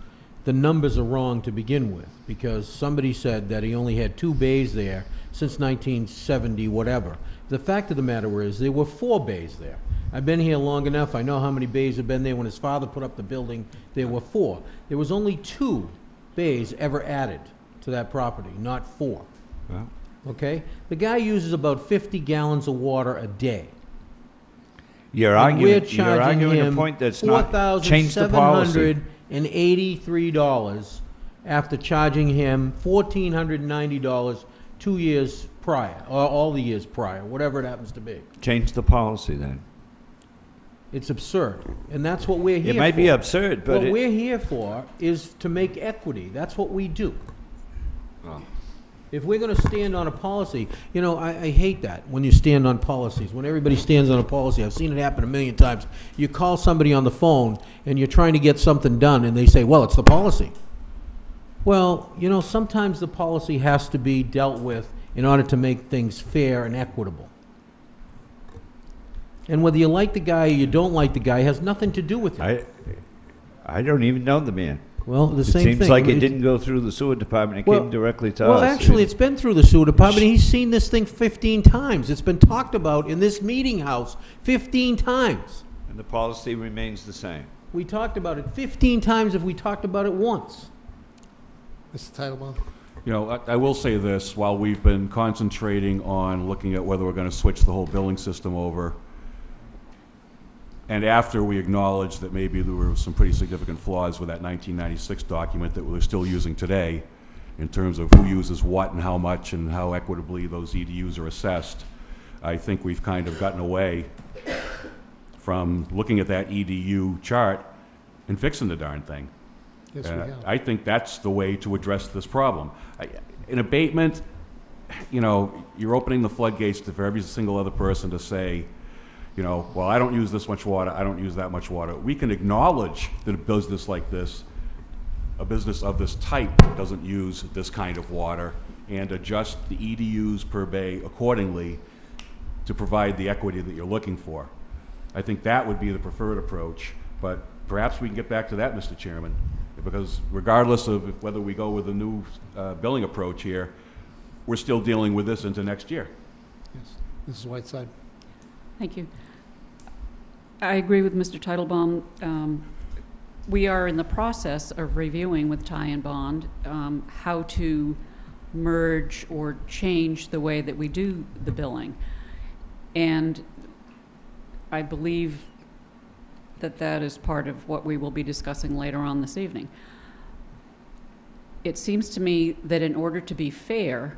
A: the numbers are wrong to begin with, because somebody said that he only had 2 bays there since 1970, whatever. The fact of the matter is, there were 4 bays there. I've been here long enough, I know how many bays have been there. When his father put up the building, there were 4. There was only 2 bays ever added to that property, not 4.
E: Well,
A: Okay? The guy uses about 50 gallons of water a day.
E: You're
A: And we're
E: arguing a point that's not, change the policy.
A: $4,783 after charging him $1,490 2 years prior, or all the years prior, whatever it happens to be.
E: Change the policy then.
A: It's absurd, and that's what we're here for.
E: It might be absurd, but
A: What we're here for is to make equity. That's what we do.
E: Well.
A: If we're gonna stand on a policy, you know, I hate that, when you stand on policies, when everybody stands on a policy. I've seen it happen a million times. You call somebody on the phone, and you're trying to get something done, and they say, well, it's the policy. Well, you know, sometimes the policy has to be dealt with in order to make things fair and equitable. And whether you like the guy or you don't like the guy has nothing to do with it.
E: I don't even know the man.
A: Well, the
E: It
A: same thing.
E: seems like it
A: It-
E: didn't go through the sewer department. It
A: Well-
E: came directly to us.
A: Well, actually, it's been through the sewer department. He's seen this thing 15 times. It's been talked about in this meeting house 15 times.
E: And the policy remains the same.
A: We talked about it 15 times if we talked about it once.
C: Mr. Titlebaum?
D: You know, I will say this, while we've been concentrating on looking at whether we're going to switch the whole billing system over, and after we acknowledged that maybe there were some pretty significant flaws with that 1996 document that we're still using today, in terms of who uses what and how much and how equitably those EDUs are assessed, I think we've kind of gotten away from looking at that EDU chart and fixing the darn thing.
C: Yes, we have.
D: I think that's the way to address this problem. In abatement, you know, you're opening the floodgates for every single other person to say, you know, well, I don't use this much water, I don't use that much water. We can acknowledge that a business like this, a business of this type, doesn't use this kind of water, and adjust the EDUs per bay accordingly to provide the equity that you're looking for. I think that would be the preferred approach, but perhaps we can get back to that, Mr. Chairman, because regardless of whether we go with a new billing approach here, we're still dealing with this into next year.
C: Yes. Mrs. Whiteside?
B: Thank you. I agree with Mr. Titlebaum. We are in the process of reviewing with Ty and Bond how to merge or change the way that we do the billing. And I believe that that is part of what we will be discussing later on this evening. It seems to me that in order to be fair,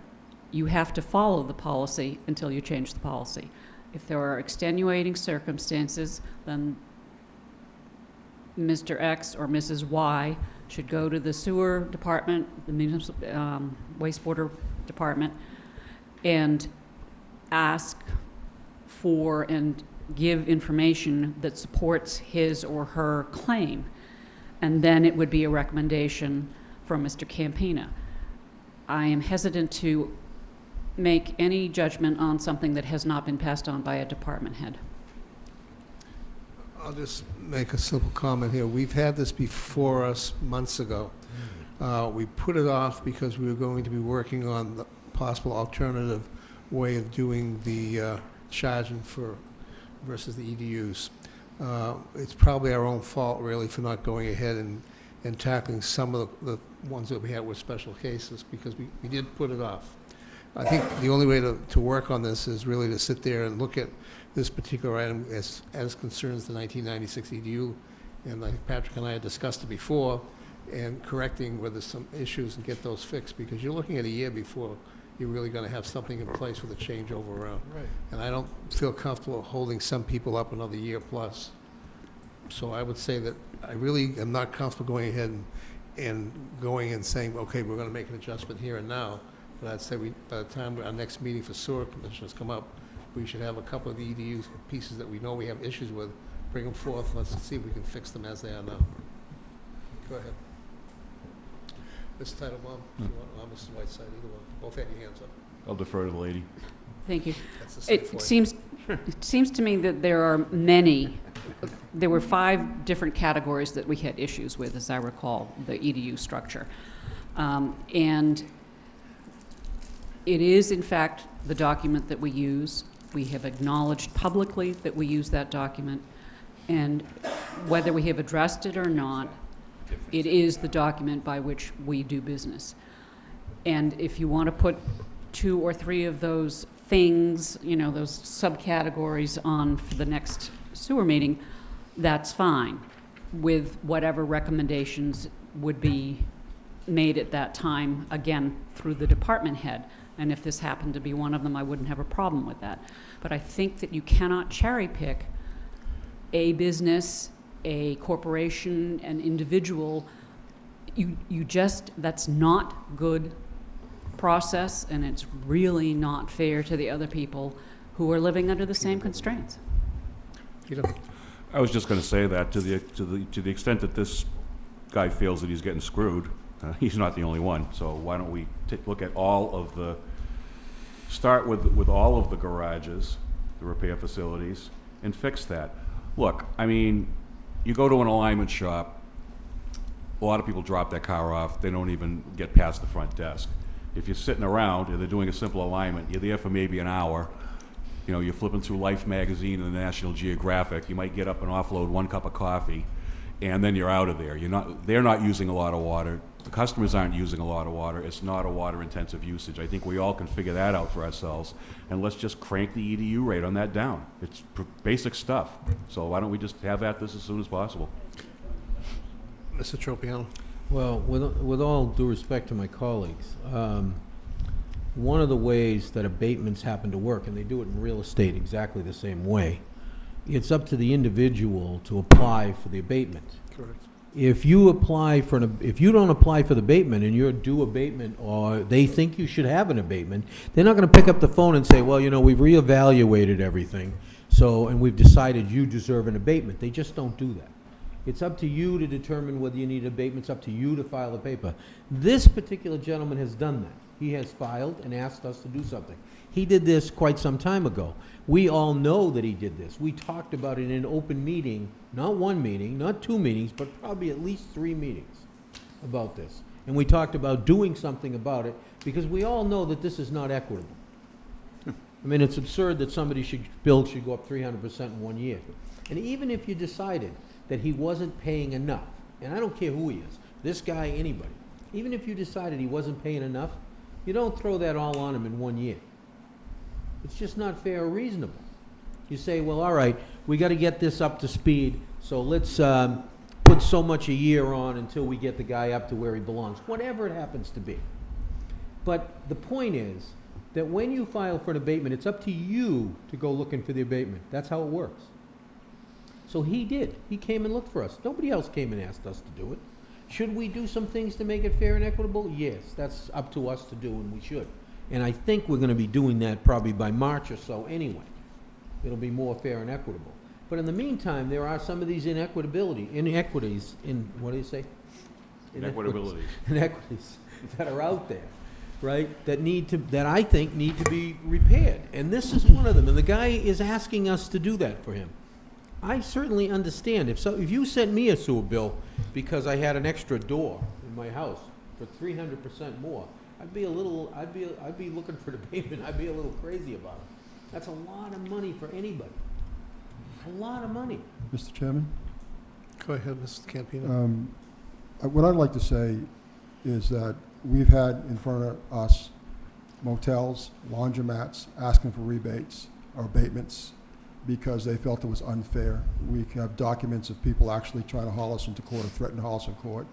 B: you have to follow the policy until you change the policy. If there are extenuating circumstances, then Mr. X or Mrs. Y should go to the sewer department, the wastewater department, and ask for and give information that supports his or her claim. And then it would be a recommendation from Mr. Campina. I am hesitant to make any judgment on something that has not been passed on by a department head.
C: I'll just make a simple comment here. We've had this before us months ago. We put it off because we were going to be working on the possible alternative way of doing the charging for versus the EDUs. It's probably our own fault, really, for not going ahead and tackling some of the ones that we had with special cases, because we did put it off. I think the only way to work on this is really to sit there and look at this particular item as concerns the 1996 EDU, and I think Patrick and I had discussed it before, and correcting where there's some issues and get those fixed, because you're looking at a year before you're really going to have something in place with a changeover around.
A: Right.
C: And I don't feel comfortable holding some people up another year plus. So I would say that I really am not comfortable going ahead and going and saying, okay, we're going to make an adjustment here and now. But I'd say by the time our next meeting for sewer commissioners come up, we should have a couple of the EDU pieces that we know we have issues with, bring them forth, let's see if we can fix them as they are now. Go ahead. Ms. Titlebaum, if you want, Mrs. Whiteside, either one. Both had your hands up.
D: I'll defer to the lady.
B: Thank you.
C: That's the safe way.
B: It seems to me that there were 5 different categories that we had issues with, as I recall, the EDU structure. And it is, in fact, the document that we use. We have acknowledged publicly that we use that document, and whether we have addressed it or not, it is the document by which we do business. And if you want to put 2 or 3 of those things, you know, those subcategories on for the next sewer meeting, that's fine, with whatever recommendations would be made at that time, again, through the department head. And if this happened to be one of them, I wouldn't have a problem with that. But I think that you cannot cherry pick a business, a corporation, an individual. You just, that's not good process, and it's really not fair to the other people who are living under the same constraints.
C: Peter?
D: I was just going to say that to the extent that this guy feels that he's getting screwed, he's not the only one. So why don't we look at all of the, start with all of the garages, the repair facilities, and fix that. Look, I mean, you go to an alignment shop, a lot of people drop their car off, they don't even get past the front desk. If you're sitting around and they're doing a simple alignment, you're there for maybe an hour, you know, you're flipping through Life magazine and the National Geographic, you might get up and offload 1 cup of coffee, and then you're out of there. They're not using a lot of water, the customers aren't using a lot of water, it's not a water-intensive usage. I think we all can figure that out for ourselves, and let's just crank the EDU rate on that down. It's basic stuff. So why don't we just have at this as soon as possible?
C: Mr. Tropiano?
A: Well, with all due respect to my colleagues, one of the ways that abatements happen to work, and they do it in real estate exactly the same way, it's up to the individual to apply for the abatement.
C: Correct.
A: If you apply for if you don't apply for the abatement and you're due abatement, or they think you should have an abatement, they're not going to pick up the phone and say, well, you know, we've reevaluated everything, and we've decided you deserve an abatement. They just don't do that. It's up to you to determine whether you need abatement. It's up to you to file the paper. This particular gentleman has done that. He has filed and asked us to do something. He did this quite some time ago. We all know that he did this. We talked about it in an open meeting, not 1 meeting, not 2 meetings, but probably at least 3 meetings about this. And we talked about doing something about it, because we all know that this is not equitable. I mean, it's absurd that somebody's bill should go up 300% in 1 year. And even if you decided that he wasn't paying enough, and I don't care who he is, this guy, anybody, even if you decided he wasn't paying enough, you don't throw that all on him in 1 year. It's just not fair or reasonable. You say, well, all right, we got to get this up to speed, so let's put so much a year on until we get the guy up to where he belongs, whatever it happens to be. But the point is that when you file for an abatement, it's up to you to go looking for the abatement. That's how it works. So he did. He came and looked for us. Nobody else came and asked us to do it. Should we do some things to make it fair and equitable? Yes, that's up to us to do, and we should. And I think we're going to be doing that probably by March or so anyway. It'll be more fair and equitable. But in the meantime, there are some of these inequities that are out there, right, that I think need to be repaired. And this is one of them. And the guy is asking us to do that for him. I certainly understand. If you sent me a sewer bill because I had an extra door in my house for 300% more, I'd be looking for the payment. I'd be a little crazy about it. That's a lot of money for anybody. A lot of money.
K: Mr. Chairman?
C: Go ahead, Mr. Campino.
K: What I'd like to say is that we've had in front of us motels, laundromats asking for rebates or abatements because they felt it was unfair. We have documents of people actually trying to haul us into court or threaten to haul us in court.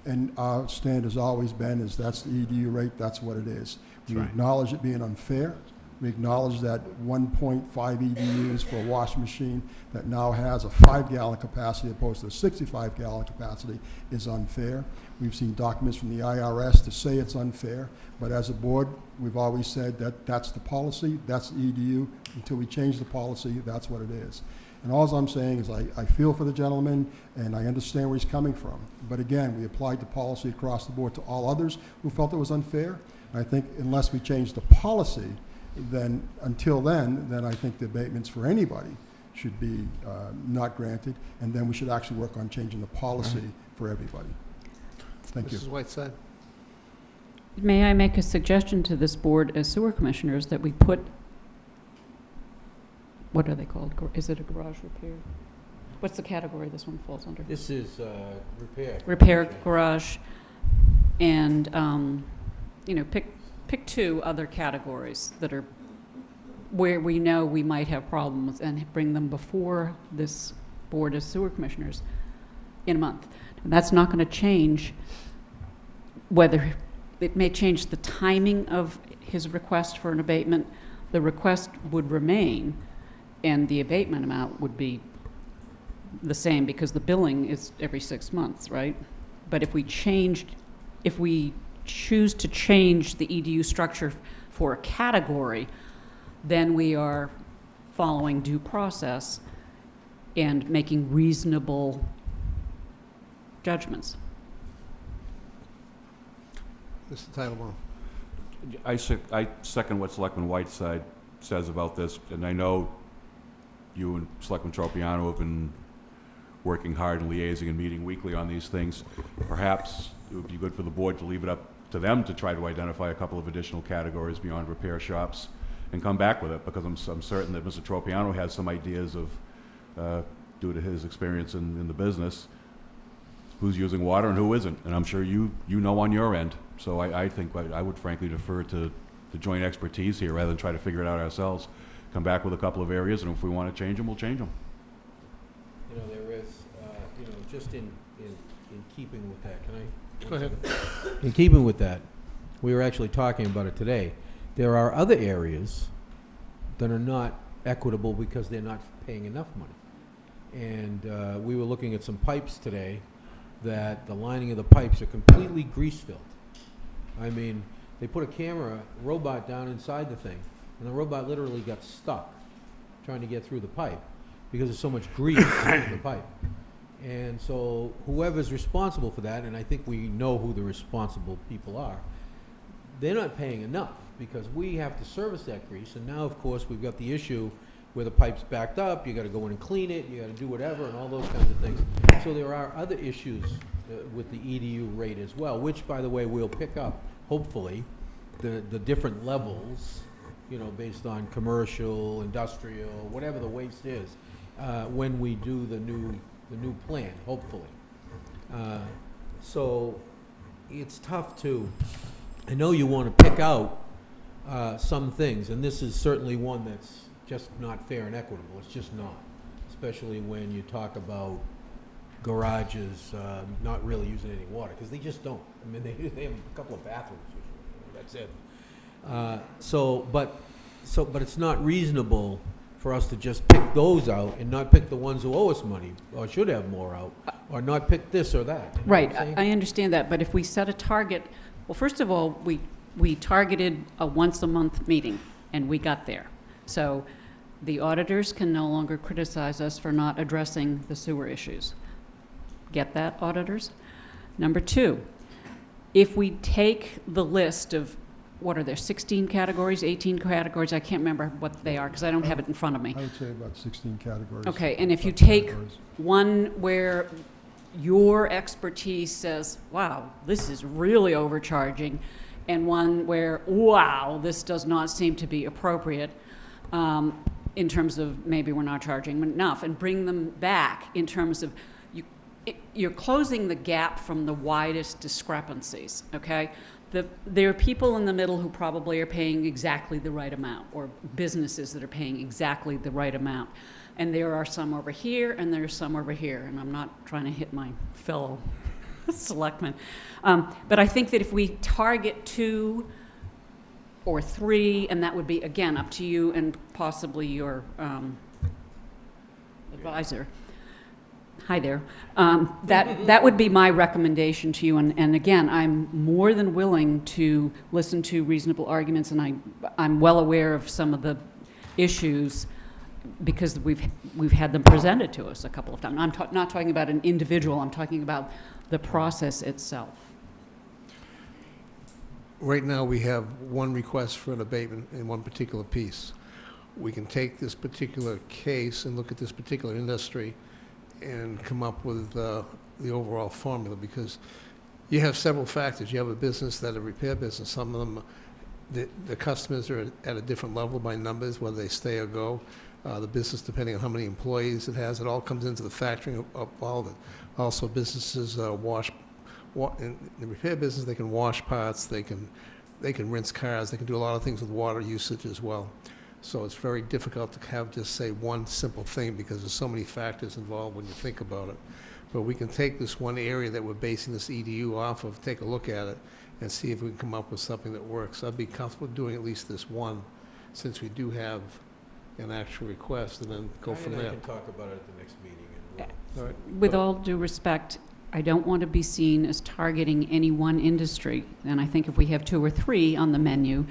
K: And our stand has always been is that's the EDU rate, that's what it is. We acknowledge it being unfair. We acknowledge that 1.5 EDUs for a washing machine that now has a 5-gallon capacity opposed to a 65-gallon capacity is unfair. We've seen documents from the IRS to say it's unfair, but as a board, we've always said that that's the policy, that's the EDU. Until we change the policy, that's what it is. And all I'm saying is I feel for the gentleman, and I understand where he's coming from. But again, we applied the policy across the board to all others who felt it was unfair. And I think unless we change the policy, then until then I think the abatements for anybody should be not granted, and then we should actually work on changing the policy for everybody. Thank you.
C: Mrs. Whiteside?
B: May I make a suggestion to this board as sewer commissioners that we put, what are they called? Is it a garage repair? What's the category this one falls under?
A: This is repair.
B: Repair garage, and, pick 2 other categories that are where we know we might have problems and bring them before this board as sewer commissioners in a month. And that's not going to change whether it may change the timing of his request for an abatement. The request would remain, and the abatement amount would be the same because the billing is every 6 months, right? But if we choose to change the EDU structure for a category, then we are following due process and making reasonable judgments.
C: Mr. Titlebaum?
D: I second what Selectman Whiteside says about this, and I know you and Selectman Tropiano have been working hard and liaising and meeting weekly on these things. Perhaps it would be good for the board to leave it up to them to try to identify a couple of additional categories beyond repair shops and come back with it, because I'm certain that Mr. Tropiano has some ideas of, due to his experience in the business, who's using water and who isn't, and I'm sure you know on your end. So I think I would frankly defer to the joint expertise here rather than try to figure it out ourselves. Come back with a couple of areas, and if we want to change them, we'll change them.
A: There is, just in keeping with that, can I?
C: Go ahead.
A: In keeping with that, we were actually talking about it today. There are other areas that are not equitable because they're not paying enough money. And we were looking at some pipes today that the lining of the pipes are completely grease-filled. I mean, they put a robot down inside the thing, and the robot literally got stuck trying to get through the pipe because there's so much grease in the pipe. And so whoever's responsible for that, and I think we know who the responsible people are, they're not paying enough because we have to service that grease. And now, of course, we've got the issue where the pipe's backed up, you got to go in and clean it, you got to do whatever, and all those kinds of things. So there are other issues with the EDU rate as well, which, by the way, we'll pick up, hopefully, the different levels, based on commercial, industrial, whatever the waste is, when we do the new plan, hopefully. So it's tough to, I know you want to pick out some things, and this is certainly one that's just not fair and equitable. It's just not, especially when you talk about garages not really using any water, because they just don't. I mean, they have a couple of bathrooms usually. That's it. But it's not reasonable for us to just pick those out and not pick the ones who owe us money or should have more out, or not pick this or that. You know
B: Right,
A: what I'm saying?
B: I understand that, but if we set a target, well, first of all, we targeted a once-a-month meeting, and we got there. So the auditors can no longer criticize us for not addressing the sewer issues. Get that, auditors? Number 2, if we take the list of what are there, 16 categories, 18 categories? I can't remember what they are because I don't have it in front of me.
K: I would say about 16 categories.
B: Okay, and if you take
K: Categories.
B: one where your expertise says, wow, this is really overcharging, and one where, wow, this does not seem to be appropriate, in terms of maybe we're not charging enough, and bring them back in terms of you're closing the gap from the widest discrepancies, okay? There are people in the middle who probably are paying exactly the right amount, or businesses that are paying exactly the right amount. And there are some over here, and there are some over here, and I'm not trying to hit my fellow selectmen. But I think that if we target 2 or 3, and that would be, again, up to you and possibly your advisor. Hi there. That would be my recommendation to you. And again, I'm more than willing to listen to reasonable arguments, and I'm well aware of some of the issues because we've had them presented to us a couple of times. I'm not talking about an individual. I'm talking about the process itself.
C: Right now, we have one request for an abatement in one particular piece. We can take this particular case and look at this particular industry and come up with the overall formula, because you have several factors. You have a business that a repair business. Some of them, the customers are at a different level by numbers, whether they stay or go. The business, depending on how many employees it has, it all comes into the factoring of all of it. Also, businesses in the repair business, they can wash parts, they can rinse cars, they can do a lot of things with water usage as well. So it's very difficult to have just say one simple thing, because there's so many factors involved when you think about it. But we can take this one area that we're basing this EDU off of, take a look at it, and see if we can come up with something that works. I'd be comfortable doing at least this one, since we do have an actual request, and then go from there.
A: I can talk about it at the next meeting. And
C: All right.
B: With all due respect, I don't want to be seen as targeting any one industry. And I think if we have 2 or 3 on the menu,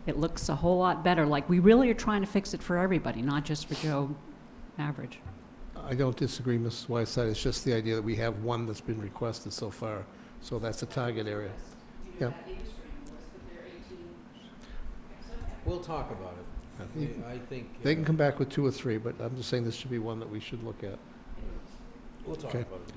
B: it looks a whole lot better. Like we really are trying to fix it for everybody, not just for Joe Average.
C: I don't disagree, Mrs. Whiteside. It's just the idea that we have one that's been requested so far. So that's the target area. Yeah.
A: we'll talk about it. I think.
C: They can come back with 2 or 3, but I'm just saying this should be one that we should look at.
A: We'll talk
C: Okay.
A: about it.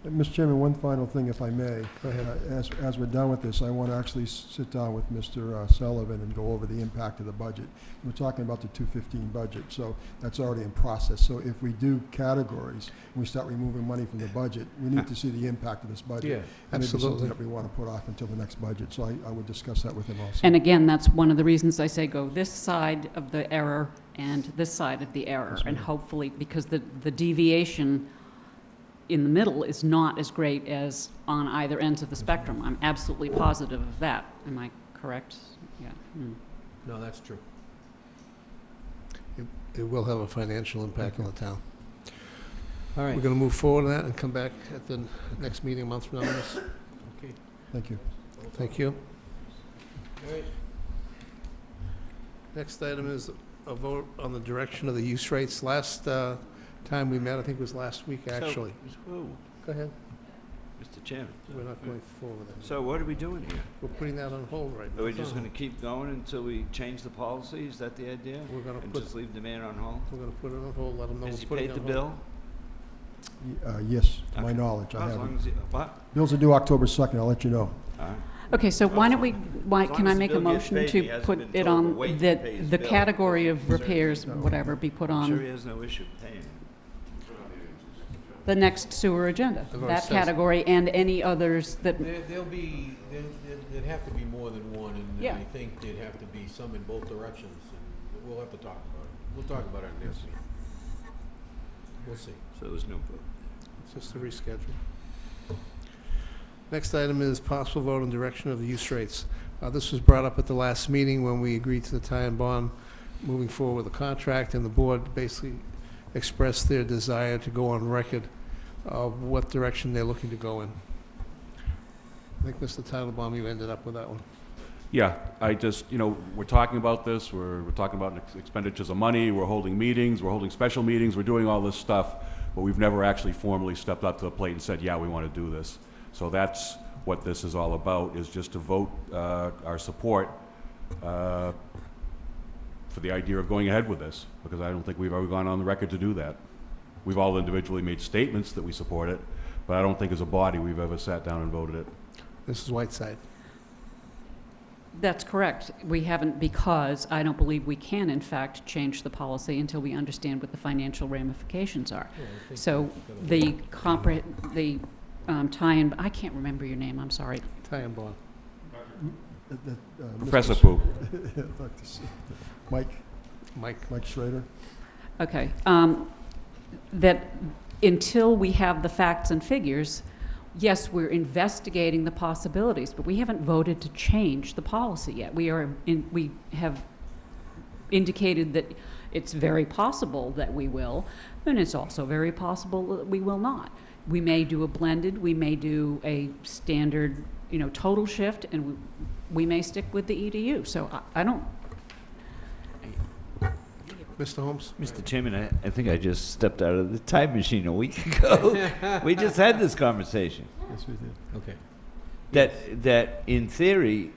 K: Mr. Chairman, one final thing, if I may.
C: Go ahead.
K: As we're done with this, I want to actually sit down with Mr. Sullivan and go over the impact of the budget. We're talking about the 215 budget, so that's already in process. So if we do categories, and we start removing money from the budget, we need to see the impact of this budget.
A: Yeah,
K: And maybe
C: absolutely.
K: something that we want to put off until the next budget. So I would discuss that with him also.
B: And again, that's one of the reasons I say go this side of the error and this side of the error.
K: Yes,
B: And
K: ma'am.
B: hopefully, because the deviation in the middle is not as great as on either ends of the spectrum. I'm absolutely positive of that. Am I correct? Yeah.
A: No, that's true.
C: It will have a financial impact on the town.
A: All right.
C: We're going to move forward on that and come back at the next meeting a month from now on this.
A: Okay.
K: Thank you.
C: Thank you.
A: All right.
C: Next item is a vote on the direction of the use rates. Last time we met, I think it was last week, actually.
E: So,
C: Go ahead.
E: Mr. Chairman,
C: We're not going forward with that.
E: so what are we doing here?
C: We're putting that on hold right now.
E: Are we just going to keep going until we change the policy? Is that the idea?
C: We're going to
E: And
C: put,
E: just leave the man on hold?
C: we're going to put it on hold, let them know
E: Has
C: we're
E: he
C: putting
E: paid
C: it
E: the
C: on hold.
E: bill?
K: Yes, to my
E: Okay.
K: knowledge, I
E: As
K: have
E: long
K: it.
E: as he, what?
K: Bills are due October 2nd, I'll let you know.
E: All right.
B: Okay, so why don't we,
E: As
B: can
E: long
B: I
E: as the
B: make a
E: bill gets
B: motion
E: paid, he
B: to
E: hasn't
B: put
E: been
B: it
E: told to
B: on,
E: wait to
B: that
E: pay his
B: the
E: bill.
B: category of
E: Certainly.
B: repairs, whatever, be put
E: I'm sure
B: on
E: he has no issue paying.
B: the next sewer agenda?
C: I've already
B: That
C: said-
B: category and any others that,
A: There'd have to be more than one, and
B: Yeah.
A: I think there'd have to be some in both directions, and we'll have to talk about it. We'll talk about it next week. We'll see.
E: So there's no vote.
C: It's just a reschedule. Next item is possible vote on direction of the use rates. This was brought up at the last meeting when we agreed to the tie and bond moving forward with the contract, and the board basically expressed their desire to go on record of what direction they're looking to go in. I think, Mr. Titlebaum, you ended up with that one.
D: Yeah, I just, we're talking about this, we're talking about expenditures of money, we're holding meetings, we're holding special meetings, we're doing all this stuff, but we've never actually formally stepped up to the plate and said, yeah, we want to do this. So that's what this is all about, is just to vote our support for the idea of going ahead with this, because I don't think we've ever gone on the record to do that. We've all individually made statements that we support it, but I don't think as a body we've ever sat down and voted it.
C: Mrs. Whiteside.
B: That's correct. We haven't, because I don't believe we can, in fact, change the policy until we understand what the financial ramifications are. So the tie-in, I can't remember your name, I'm sorry.
C: Ty and Bond.
D: Professor Pooh.
K: Mike Schrader.
B: Okay. That until we have the facts and figures, yes, we're investigating the possibilities, but we haven't voted to change the policy yet. We have indicated that it's very possible that we will, and it's also very possible that we will not. We may do a blended, we may do a standard, total shift, and we may stick with the EDU. So I don't.
C: Mr. Holmes?
E: Mr. Chairman, I think I just stepped out of the time machine a week ago. We just had this conversation.
K: Yes, we did.
A: Okay.
E: That in theory,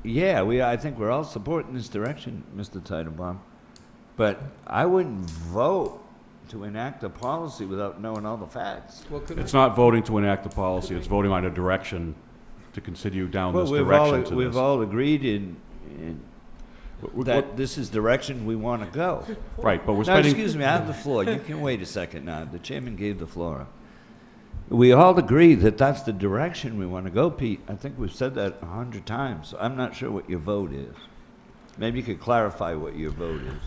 E: yeah, I think we're all supporting this direction, Mr. Titlebaum. But I wouldn't vote to enact a policy without knowing all the facts.
A: Well,
D: It's not voting to enact the policy, it's voting on a direction to continue down this direction to
E: we've
D: this.
E: all agreed in that this is direction we want to go.
D: Right, but we're
E: Now,
D: spending...
E: excuse me, I have the floor. You can wait a second now. The chairman gave the floor. We all agree that that's the direction we want to go, Pete. I think we've said that 100 times. I'm not sure what your vote is. Maybe you could clarify what your vote is.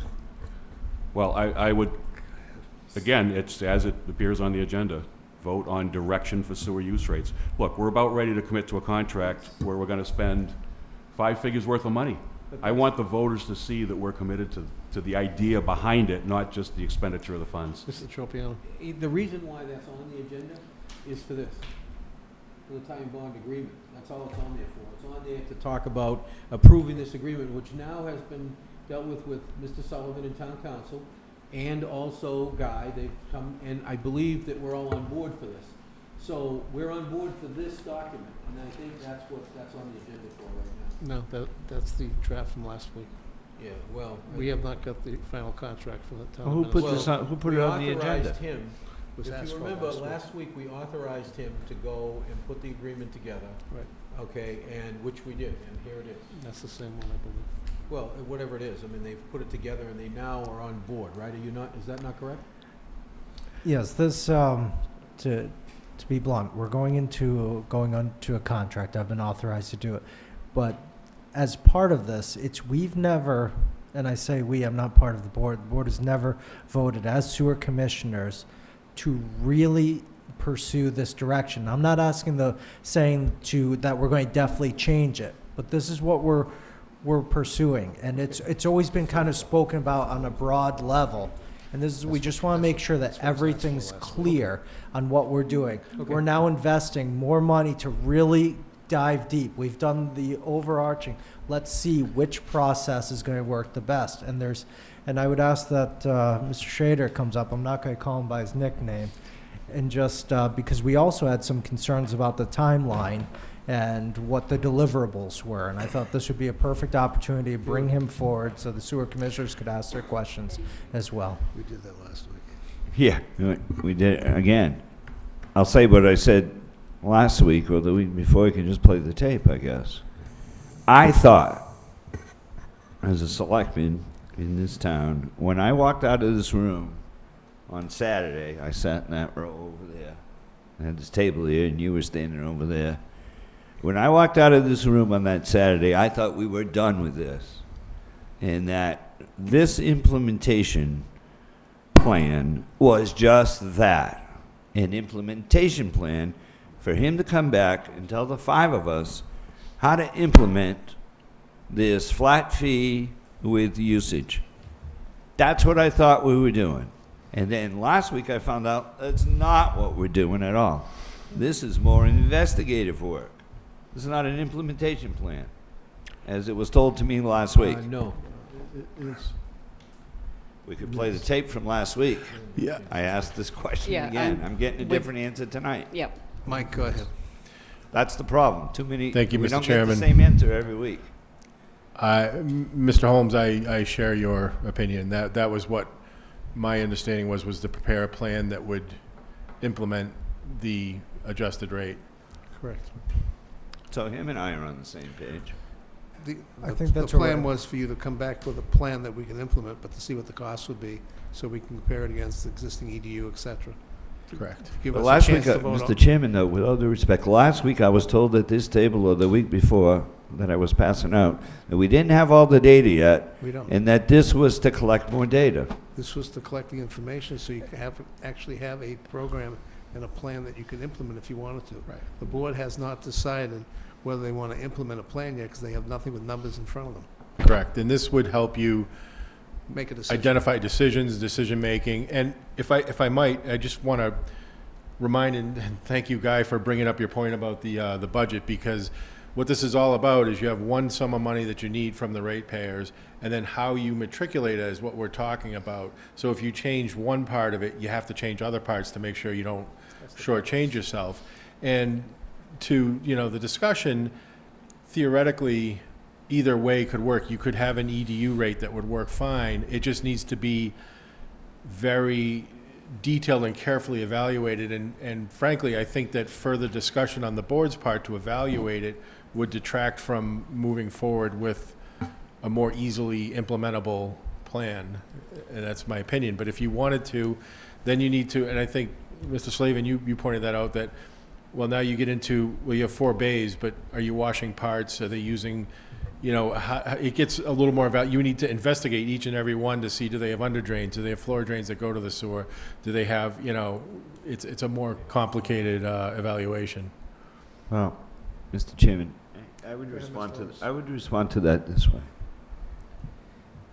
D: Well, I would, again, it's as it appears on the agenda, vote on direction for sewer use rates. Look, we're about ready to commit to a contract where we're going to spend 5 figures worth of money. I want the voters to see that we're committed to the idea behind it, not just the expenditure of the funds.
C: Mr. Tropiano.
A: The reason why that's on the agenda is for this, for the tie-in bond agreement. That's all it's on there for. It's on there to talk about approving this agreement, which now has been dealt with Mr. Sullivan and Town Council, and also Guy. They've come, and I believe that we're all on board for this. So we're on board for this document, and I think that's what that's on the agenda for right now.
C: No, that's the draft from last week.
A: Yeah, well.
C: We have not got the final contract from the town.
E: Well, who put
C: administrator.
E: this on? Who put it on the
A: We
E: agenda?
A: authorized him,
C: Was
A: if
C: asked
A: you
C: for
A: remember,
C: last week.
A: last week we authorized him to go and put the agreement together.
C: Right.
A: Okay, and which we did, and here it is.
C: That's the same one, I believe.
A: Well, whatever it is, I mean, they've put it together and they now are on board, right? Are you not, is that not correct?
L: Yes, this, to be blunt, we're going on to a contract. I've been authorized to do it. But as part of this, we've never, and I say we, I'm not part of the board has never voted as sewer commissioners to really pursue this direction. I'm not saying that we're going to definitely change it, but this is what we're pursuing. And it's always been kind of spoken about on a broad level. And we just want to make sure that everything's clear on what we're doing.
A: Okay.
L: We're now investing more money to really dive deep. We've done the overarching. Let's see which process is going to work the best. And I would ask that Mr. Schrader comes up. I'm not going to call him by his nickname. And just because we also had some concerns about the timeline and what the deliverables were. And I thought this would be a perfect opportunity to bring him forward so the sewer commissioners could ask their questions as well.
C: We did that last week.
E: Yeah, we did. Again, I'll say what I said last week or the week before. You can just play the tape, I guess. I thought, as a selectman in this town, when I walked out of this room on Saturday, I sat in that row over there. I had this table here, and you were standing over there. When I walked out of this room on that Saturday, I thought we were done with this, and that this implementation plan was just that, an implementation plan for him to come back and tell the 5 of us how to implement this flat fee with usage. That's what I thought we were doing. And then last week I found out that's not what we're doing at all. This is more investigative work. This is not an implementation plan, as it was told to me last week.
A: No.
E: We could play the tape from last week.
K: Yeah.
E: I asked this question
B: Yeah,
E: again. I'm getting a
B: with-
E: different answer tonight.
B: Yep.
C: Mike, go ahead.
E: That's the problem. Too many.
A: Thank you,
E: we
A: Mr.
E: don't
A: Chairman.
E: get the same answer every week.
A: Mr. Holmes, I share your opinion. That was what my understanding was to prepare a plan that would implement the adjusted rate.
C: Correct.
E: So him and I are on the same page.
L: I think that's
C: the
L: what
C: plan
L: we're-
C: was for you to come back with a plan that we can implement, but to see what the cost would be, so we can compare it against the existing EDU, et cetera.
A: Correct.
C: Give
E: But
C: us a
E: last
C: chance
E: week,
C: to vote
E: Mr.
C: on.
E: Chairman, though, with all due respect, last week I was told at this table, or the week before, that I was passing out, that we didn't have all the data yet,
C: We don't.
E: and that this was to collect more data.
C: This was to collect the information so you can actually have a program and a plan that you can implement if you wanted to.
A: Right.
C: The board has not decided whether they want to implement a plan yet, because they have nothing with numbers in front of them.
A: Correct. And this would help you
C: Make a decision.
A: identify decisions, decision-making. And if I might, I just want to remind and thank you, Guy, for bringing up your point about the budget, because what this is all about is you have one sum of money that you need from the ratepayers, and then how you matriculate it is what we're talking about. So if you change one part of it, you have to change other parts to make sure you don't shortchange yourself. And to, the discussion, theoretically, either way could work. You could have an EDU rate that would work fine. It just needs to be very detailed and carefully evaluated. And frankly, I think that further discussion on the board's part to evaluate it would detract from moving forward with a more easily implementable plan. And that's my opinion. But if you wanted to, then you need to, and I think, Mr. Slavin, you pointed that out, that, well, now you get into, well, you have 4 bays, but are you washing parts? Are they using, it gets a little more about, you need to investigate each and every one to see, do they have under drains? Do they have floor drains that go to the sewer? Do they have, it's a more complicated evaluation.
E: Well, Mr. Chairman, I would respond to that this way.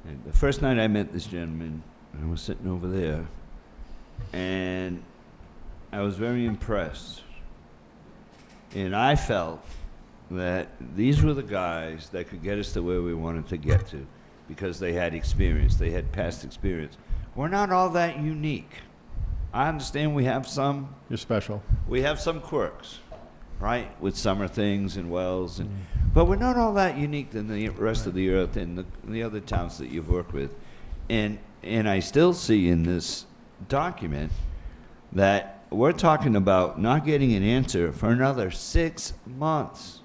E: And the first night I met this gentleman, I was sitting over there, and I was very impressed. And I felt that these were the guys that could get us to where we wanted to get to, because they had experience, they had past experience. We're not all that unique. I understand we have some.
A: You're special.
E: We have some quirks, right, with summer things and wells, and but we're not all that unique than the rest of the earth and the other towns that you've worked with. And I still see in this document that we're talking about not getting an answer for another 6 months.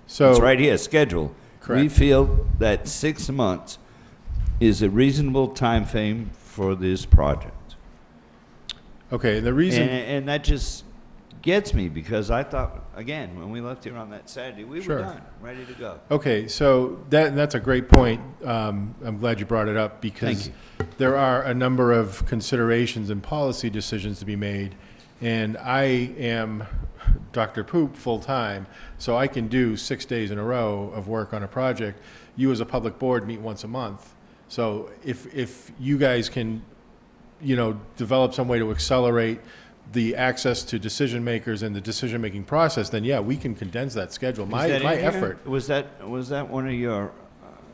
A: So
E: It's right here, schedule.
A: Correct.
E: We feel that 6 months is a reasonable time frame for this project.
A: Okay, the reason.
E: And that just gets me, because I thought, again, when we left here on that Saturday, we
A: Sure.
E: were done, ready to go.
A: Okay, so that's a great point. I'm glad you brought it up, because
E: Thank
A: there are a number of considerations and policy decisions to be made. And I am Dr. Poop full-time, so I can do 6 days in a row of work on a project. You as a public board meet once a month. So if you guys can, develop some way to accelerate the access to decision makers and the decision-making process, then yeah, we can condense that schedule.
E: Is
A: My
E: that in here?
A: effort
E: Was that one of your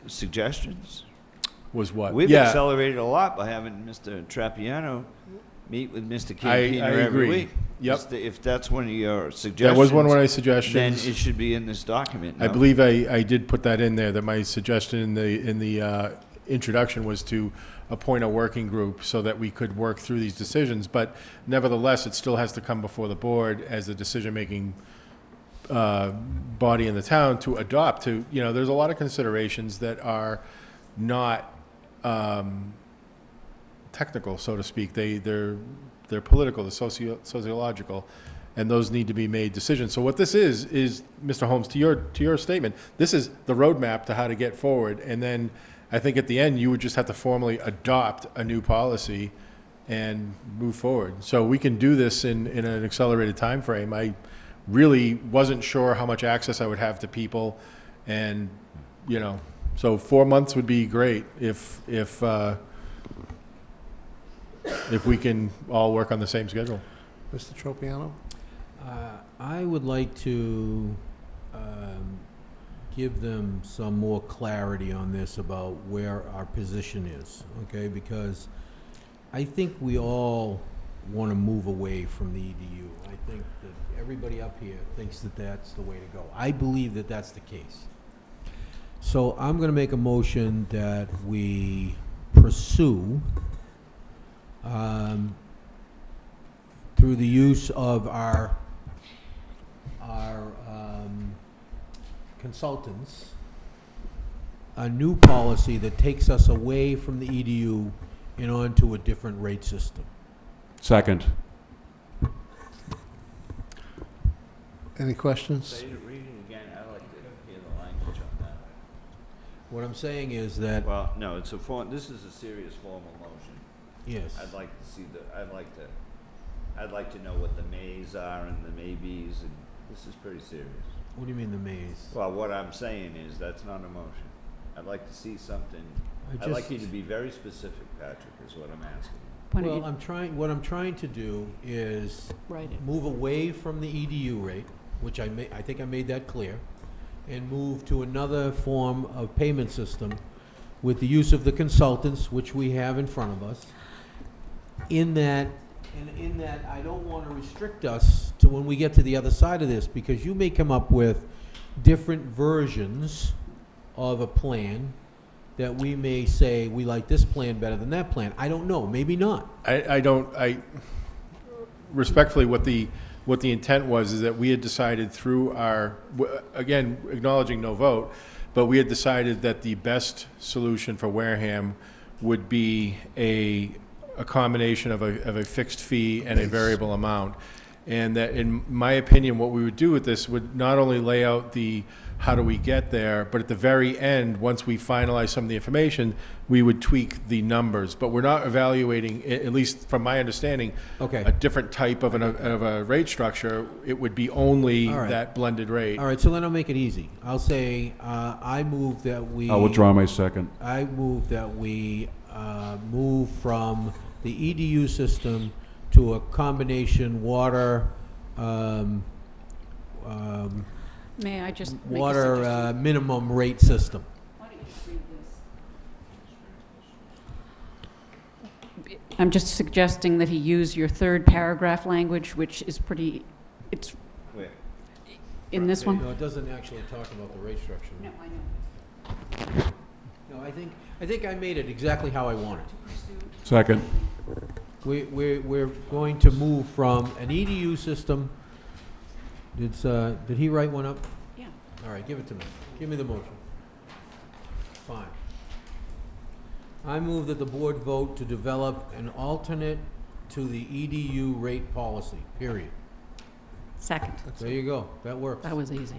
E: suggestions?
A: was what?
E: We've
A: Yeah,
E: accelerated a lot by having Mr. Trapiano meet with Mr.
A: I
E: Campino every
A: agree.
E: week.
A: Yep.
E: If that's one of your suggestions.
A: that was one of my
E: Then
A: suggestions.
E: it should be in this document.
A: I
E: no?
A: believe I did put that in there, that my suggestion in the introduction was to appoint a working group so that we could work through these decisions. But nevertheless, it still has to come before the board as the decision-making body in the town to adopt. There's a lot of considerations that are not technical, so to speak. They're political, they're sociological, and those need to be made decisions. So what this is Mr. Holmes, to your statement, this is the roadmap to how to get forward. And then I think at the end, you would just have to formally adopt a new policy and move forward. So we can do this in an accelerated time frame. I really wasn't sure how much access I would have to people, and so 4 months would be great if we can all work on the same schedule.
C: Mr. Tropiano?
A: I would like to give them some more clarity on this about where our position is, okay? Because I think we all want to move away from the EDU. I think that everybody up here thinks that that's the way to go. I believe that that's the case. So I'm going to make a motion that we pursue, through the use of our consultants, a new policy that takes us away from the EDU and onto a different rate system.
D: Second.
C: Any questions?
E: Read it again, I'd like to hear the language on that.
A: What I'm saying is that,
E: Well, no, it's a this is a serious formal motion.
A: yes,
E: I'd like to see I'd like to know what the mays are and the maybes, and this is pretty serious.
A: what do you mean the maze?
E: Well, what I'm saying is, that's not a motion. I'd like to see something,
A: I
E: I'd like you
A: just-
E: to be very specific, Patrick, is what I'm asking.
B: Why don't
A: Well,
B: you
A: what I'm trying to do is
B: write it?
A: move away from the EDU rate, which I think I made that clear, and move to another form of payment system with the use of the consultants, which we have in front of us. In that, I don't want to restrict us to when we get to the other side of this, because you may come up with different versions of a plan that we may say, we like this plan better than that plan. I don't know, maybe not.
M: I respectfully, what the intent was is that we had decided through our, again, acknowledging no vote, but we had decided that the best solution for Wareham would be a combination of a fixed fee and a variable amount. And that, in my opinion, what we would do with this would not only lay out the how do we get there, but at the very end, once we finalize some of the information, we would tweak the numbers. But we're not evaluating, at least from my understanding,
A: Okay.
M: a different type of a rate structure. It would be only
A: All right.
M: that blended rate.
A: All right, so then I'll make it easy. I'll say, I move that we.
D: I'll withdraw my second.
A: I move that we move from the EDU system to a combination water,
B: May I just make a
A: water
B: suggestion?
A: minimum rate system.
B: Why don't you just read this? I'm just suggesting that he use your third paragraph language, which is pretty, it's
E: Where?
B: in this one.
A: No, it doesn't actually talk about the rate structure.
B: No, I know.
A: No, I think I made it exactly how I want it.
D: Second.
A: We're going to move from an EDU system. Did he write one up?
B: Yeah.
A: All right, give it to me. Give me the motion. Fine. I move that the board vote to develop an alternate to the EDU rate policy, period.
B: Second.
A: There you go. That works.
B: That was easy.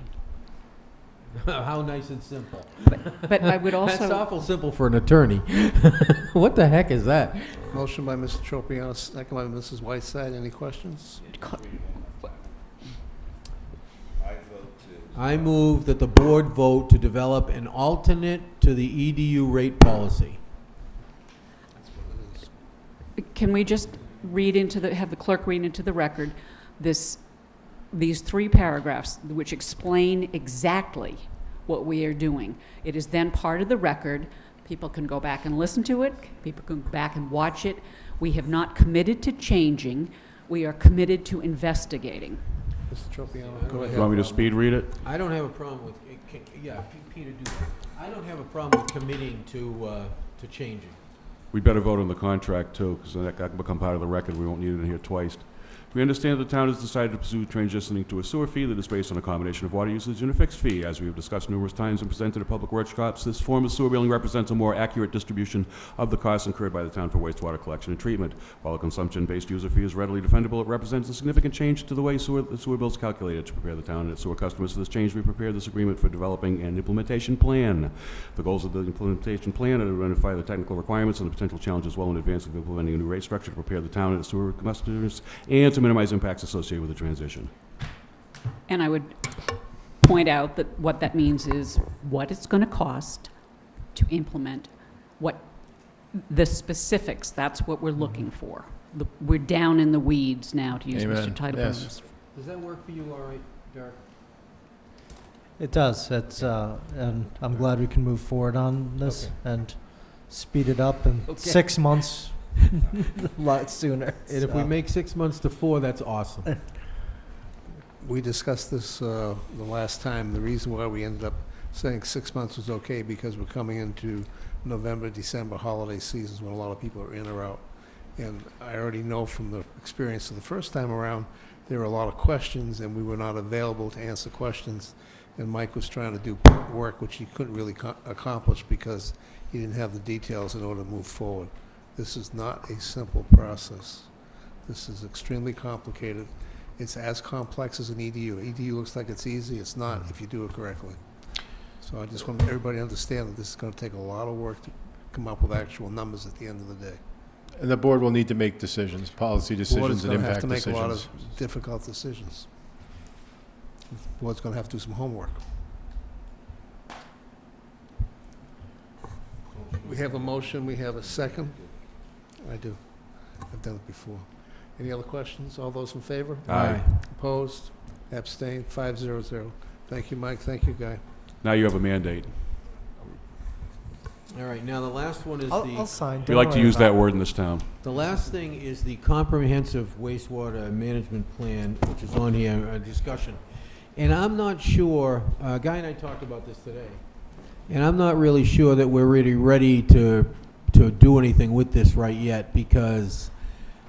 A: How nice and simple.
B: But I would
A: That's
B: also,
A: awful simple for an attorney. What the heck is that?
C: Motion by Mr. Tropiano, second by Mrs. Whiteside. Any questions?
A: I move that the board vote to develop an alternate to the EDU rate policy.
C: That's what it is.
B: can we just read into have the clerk read into the record these three paragraphs which explain exactly what we are doing. It is then part of the record. People can go back and listen to it. People can go back and watch it. We have not committed to changing. We are committed to investigating.
C: Mr. Tropiano, go
D: Do you
C: ahead.
D: want me to speed read it?
A: I don't have a problem with, yeah, Peter, do that. I don't have a problem with committing to changing.
D: We better vote on the contract too, because that can become part of the record. We won't need it in here twice. We understand the town has decided to pursue transitioning to a sewer fee that is based on a combination of water usage and a fixed fee. As we have discussed numerous times and presented at public workshops, this form of sewer billing represents a more accurate distribution of the costs incurred by the town for wastewater collection and treatment. While a consumption-based user fee is readily defendable, it represents a significant change to the way the sewer bill is calculated. To prepare the town and its sewer customers for this change, we prepared this agreement for developing an implementation plan. The goals of the implementation plan are to identify the technical requirements and the potential challenges well in advance of implementing a new rate structure to prepare the town and its sewer customers and to minimize impacts associated with the transition.
B: And I would point out that what that means is what it's going to cost to implement what the specifics. That's what we're looking for. We're down in the weeds now, to use
M: Amen.
B: Mr. Titlebaum's.
M: Yes.
A: Does that work for you all right, Derek?
L: It does. It's and I'm glad we can move forward on this
A: Okay.
L: and speed it up. And
A: Okay.
L: 6 months a lot sooner.
A: And if we
L: so.
A: make 6 months to 4, that's awesome.
C: We discussed this the last time. The reason why we ended up saying 6 months was okay because we're coming into November, December holiday seasons when a lot of people are in or out. And I already know from the experience of the first time around, there were a lot of questions and we were not available to answer questions. And Mike was trying to do work which he couldn't really accomplish because he didn't have the details in order to move forward. This is not a simple process. This is extremely complicated. It's as complex as an EDU. EDU looks like it's easy. It's not if you do it correctly. So I just want everybody to understand that this is going to take a lot of work to come up with actual numbers at the end of the day.
M: And the board will need to make decisions, policy
C: The board is
M: decisions and
C: going to have
M: impact
C: to make a lot of
M: decisions.
C: difficult decisions. The board's going to have to do some homework. We have a motion. We have a second. I do. I've done it before. Any other questions? All those in favor?
D: Aye.
C: Opposed? Abstained? 500. Thank you, Mike. Thank you, Guy.
D: Now you have a mandate.
A: All right, now the last one is
L: I'll sign.
D: We
L: don't
D: like to
L: worry
D: use
L: about
D: that word in this town.
A: the last thing is the comprehensive wastewater management plan, which is on here, a discussion. And I'm not sure, Guy and I talked about this today, and I'm not really sure that we're really ready to do anything with this right yet because,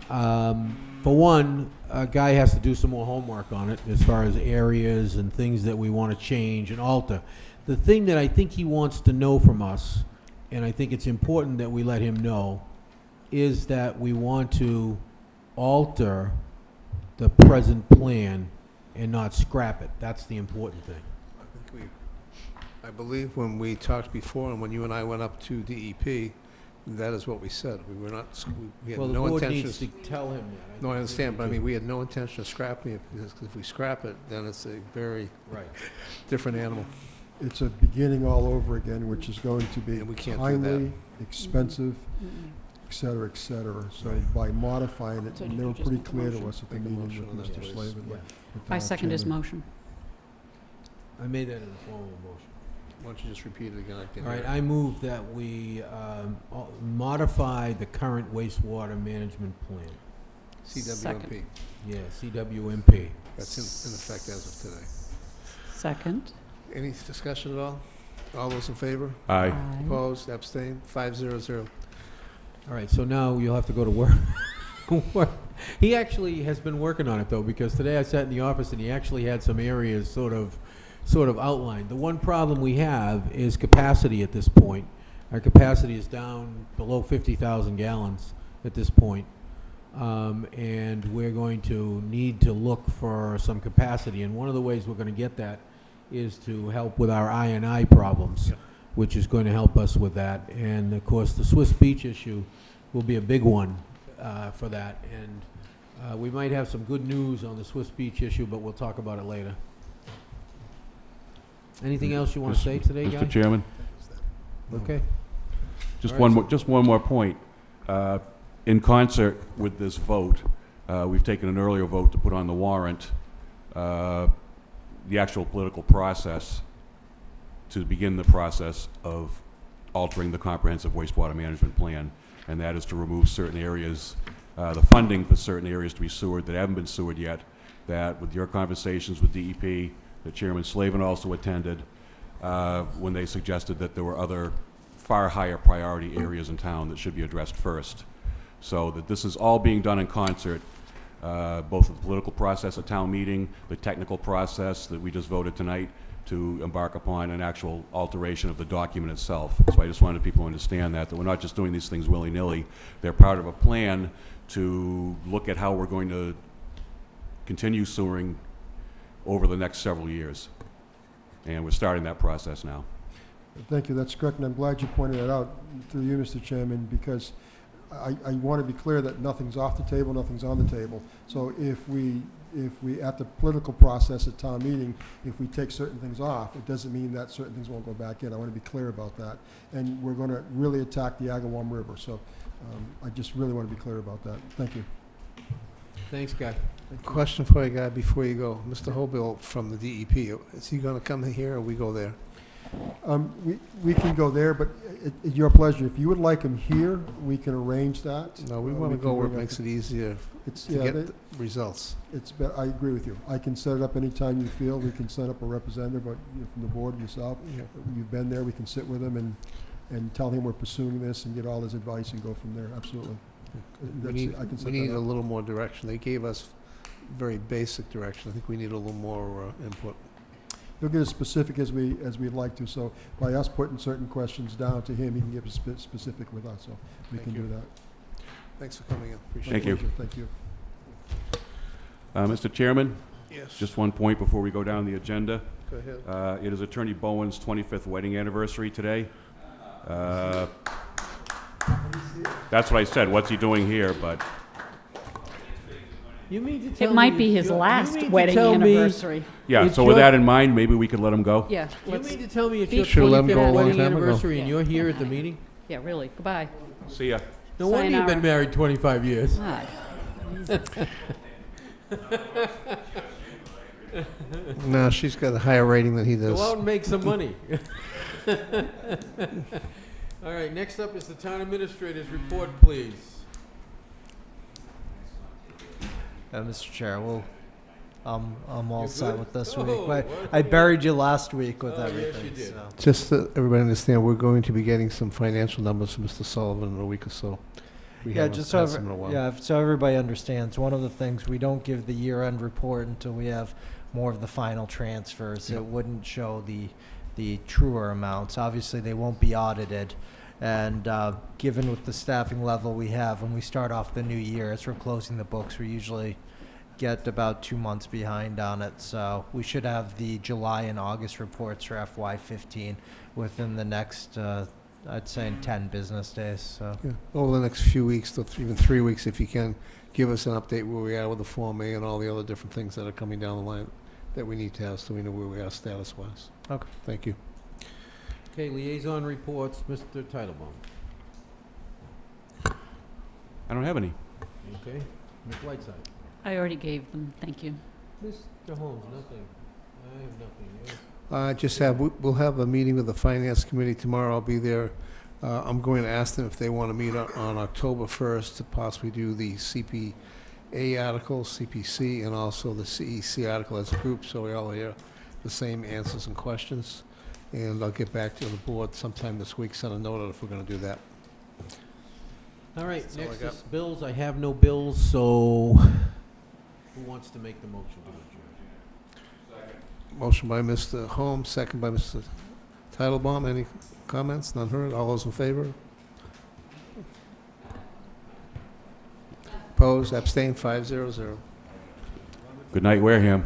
A: for one, Guy has to do some more homework on it as far as areas and things that we want to change and alter. The thing that I think he wants to know from us, and I think it's important that we let him know, is that we want to alter the present plan and not scrap it. That's the important thing.
C: I believe when we talked before and when you and I went up to DEP, that is what we said. We were not, we had
A: Well, the
C: no
A: board
C: intention.
A: needs to tell him that.
C: No, I
A: think
C: understand, but I
A: we
C: mean, we had no intention of scrapping it because if we scrap it, then it's a very
A: do. Right.
C: different animal.
K: It's a beginning all over again, which is going to be
C: And we can't do that.
K: timely, expensive, et cetera, et cetera. So by modifying it,
B: So
K: and
B: did
K: they
B: you
K: were
B: just
K: pretty
B: make a
K: clear to
C: motion?
K: us at the
C: Make a
K: meeting
C: motion on
K: with
C: that,
K: Mr.
C: please.
K: Slavin.
A: Yeah.
K: with
B: I
K: the
B: second his
K: chairman.
B: motion.
A: I made that in the form of a motion.
C: Why don't you just repeat it again? I didn't
A: All
C: hear
A: right,
C: it.
A: I move that we modify the current wastewater management plan.
C: CWMP.
A: Yeah, CWMP.
C: That's in effect as of today.
B: Second.
C: Any discussion at all? All those in favor?
D: Aye.
C: Opposed? Abstained? 500.
A: All right, so now you'll have to go to work. Work. He actually has been working on it, though, because today I sat in the office and he actually had some areas sort of outlined. The one problem we have is capacity at this point. Our capacity is down below 50,000 gallons at this point. And we're going to need to look for some capacity. And one of the ways we're going to get that is to help with our I&I problems,
C: Yep.
A: which is going to help us with that. And, of course, the Swiss Beach issue will be a big one for that. And we might have some good news on the Swiss Beach issue, but we'll talk about it later. Anything else you want to say today, Guy?
D: Mr. Chairman,
A: Okay.
D: just
A: All right,
D: one more point. In concert with this vote, we've taken an earlier vote to put on the warrant the actual political process to begin the process of altering the comprehensive wastewater management plan, and that is to remove certain areas, the funding for certain areas to be sewered that haven't been sewered yet, that with your conversations with DEP, that Chairman Slavin also attended, when they suggested that there were other far higher priority areas in town that should be addressed first. So that this is all being done in concert, both the political process at town meeting, the technical process that we just voted tonight to embark upon an actual alteration of the document itself. So I just wanted people to understand that we're not just doing these things willy-nilly. They're part of a plan to look at how we're going to continue sewering over the next several years. And we're starting that process now.
K: Thank you, that's correct, and I'm glad you pointed that out through you, Mr. Chairman, because I want to be clear that nothing's off the table, nothing's on the table. So if we, at the political process at town meeting, if we take certain things off, it doesn't mean that certain things won't go back in. I want to be clear about that. And we're going to really attack the Agawam River, so I just really want to be clear about that. Thank you.
A: Thanks, Guy.
C: Question for you, Guy, before you go. Mr. Hobill from the DEP, is he going to come here or we go there?
K: We can go there, but at your pleasure. If you would like him here, we can arrange that.
C: No, we
K: Uh,
C: want to
K: can
C: go where it
K: bring up
C: makes
K: the-
C: it easier
K: It's,
C: to
K: yeah,
C: get
K: they-
C: the results.
K: I agree with you. I can set it up anytime you feel. We can set up a representative from the board, yourself.
C: Yeah.
K: You've been there, we can sit with him and tell him we're pursuing this and get all his advice and go from there, absolutely.
C: We need,
K: I can set
C: we need
K: that
C: a
K: up.
C: little more direction. They gave us very basic direction. I think we need a little more input.
K: He'll get as specific as we'd like to, so by us putting certain questions down to him, he can get specific with us, so we
C: Thank
K: can
C: you.
K: do that.
C: Thanks for coming in. Appreciate
D: Thank
C: it.
D: you.
K: Thank you.
D: Mr. Chairman,
C: Yes.
D: just one point before we go down the agenda.
C: Go ahead.
D: It is Attorney Bowen's 25th wedding anniversary today. That's what I said, what's he doing here, but
A: You mean to tell
B: It
A: me
B: might be
A: that
B: his
A: you're- you
B: last
A: mean to
B: wedding
A: tell me-
B: anniversary.
D: yeah,
A: It's
D: so with
A: your-
D: that in mind, maybe we could let him go?
B: Yeah,
A: You
B: let's,
A: mean to tell me it's
B: Be
A: your
C: Should've let him go a
A: 25th
C: long
A: wedding
C: time ago.
A: anniversary and
B: Yeah.
A: you're here at the meeting?
B: yeah, really, goodbye.
D: See ya.
A: No wonder you've
B: Sayonara.
A: been married 25 years.
B: Ah,
C: No, she's got a higher rating than he
A: Go out
C: does.
A: and make some money. All right, next up is the town administrator's report, please.
L: Mr. Chair, I'm all
A: You're
L: set
A: good?
L: with this
A: Oh,
L: week.
A: what?
L: I buried you last week with
A: Oh, yes,
L: everything.
A: you did.
L: So.
C: Just so everybody understand, we're going to be getting some financial numbers from Mr. Sullivan in a week or so. We
L: Yeah,
C: haven't
L: just
C: had
L: so
C: some in a while.
L: so everybody understands. One of the things, we don't give the year-end report until we have more of the final transfers.
C: Yep.
L: It wouldn't show the truer amounts. Obviously, they won't be audited. And given with the staffing level we have, when we start off the new year, as we're closing the books, we usually get about 2 months behind on it. So we should have the July and August reports for FY15 within the next, I'd say, in 10 business days. So.
C: Yeah. Over the next few weeks, to even 3 weeks, if you can, give us an update where we are with the Form A and all the other different things that are coming down the line that we need to have, so we know where we are status-wise.
L: Okay.
C: Thank you.
A: Okay, liaison reports, Mr. Titlebaum.
D: I don't have any.
A: Okay, Ms. Whiteside.
B: I already gave them, thank you.
A: Mr. Holmes, nothing. I have nothing. Yes.
C: We'll have a meeting with the Finance Committee tomorrow. I'll be there. I'm going to ask them if they want to meet on October 1st to possibly do the CPA article, CPC, and also the CEC article as a group, so we all hear the same answers and questions. And I'll get back to the board sometime this week, send a note out if we're going to do that.
A: All right,
C: That's all I
A: next
C: got.
A: is bills. I have no bills, so who wants to make the motion to adjourn?
C: Motion by Mr. Holmes, second by Mr. Titlebaum. Any comments? None heard. All those in favor? Opposed? Abstained? 5-0-0.
D: Good night, Wareham.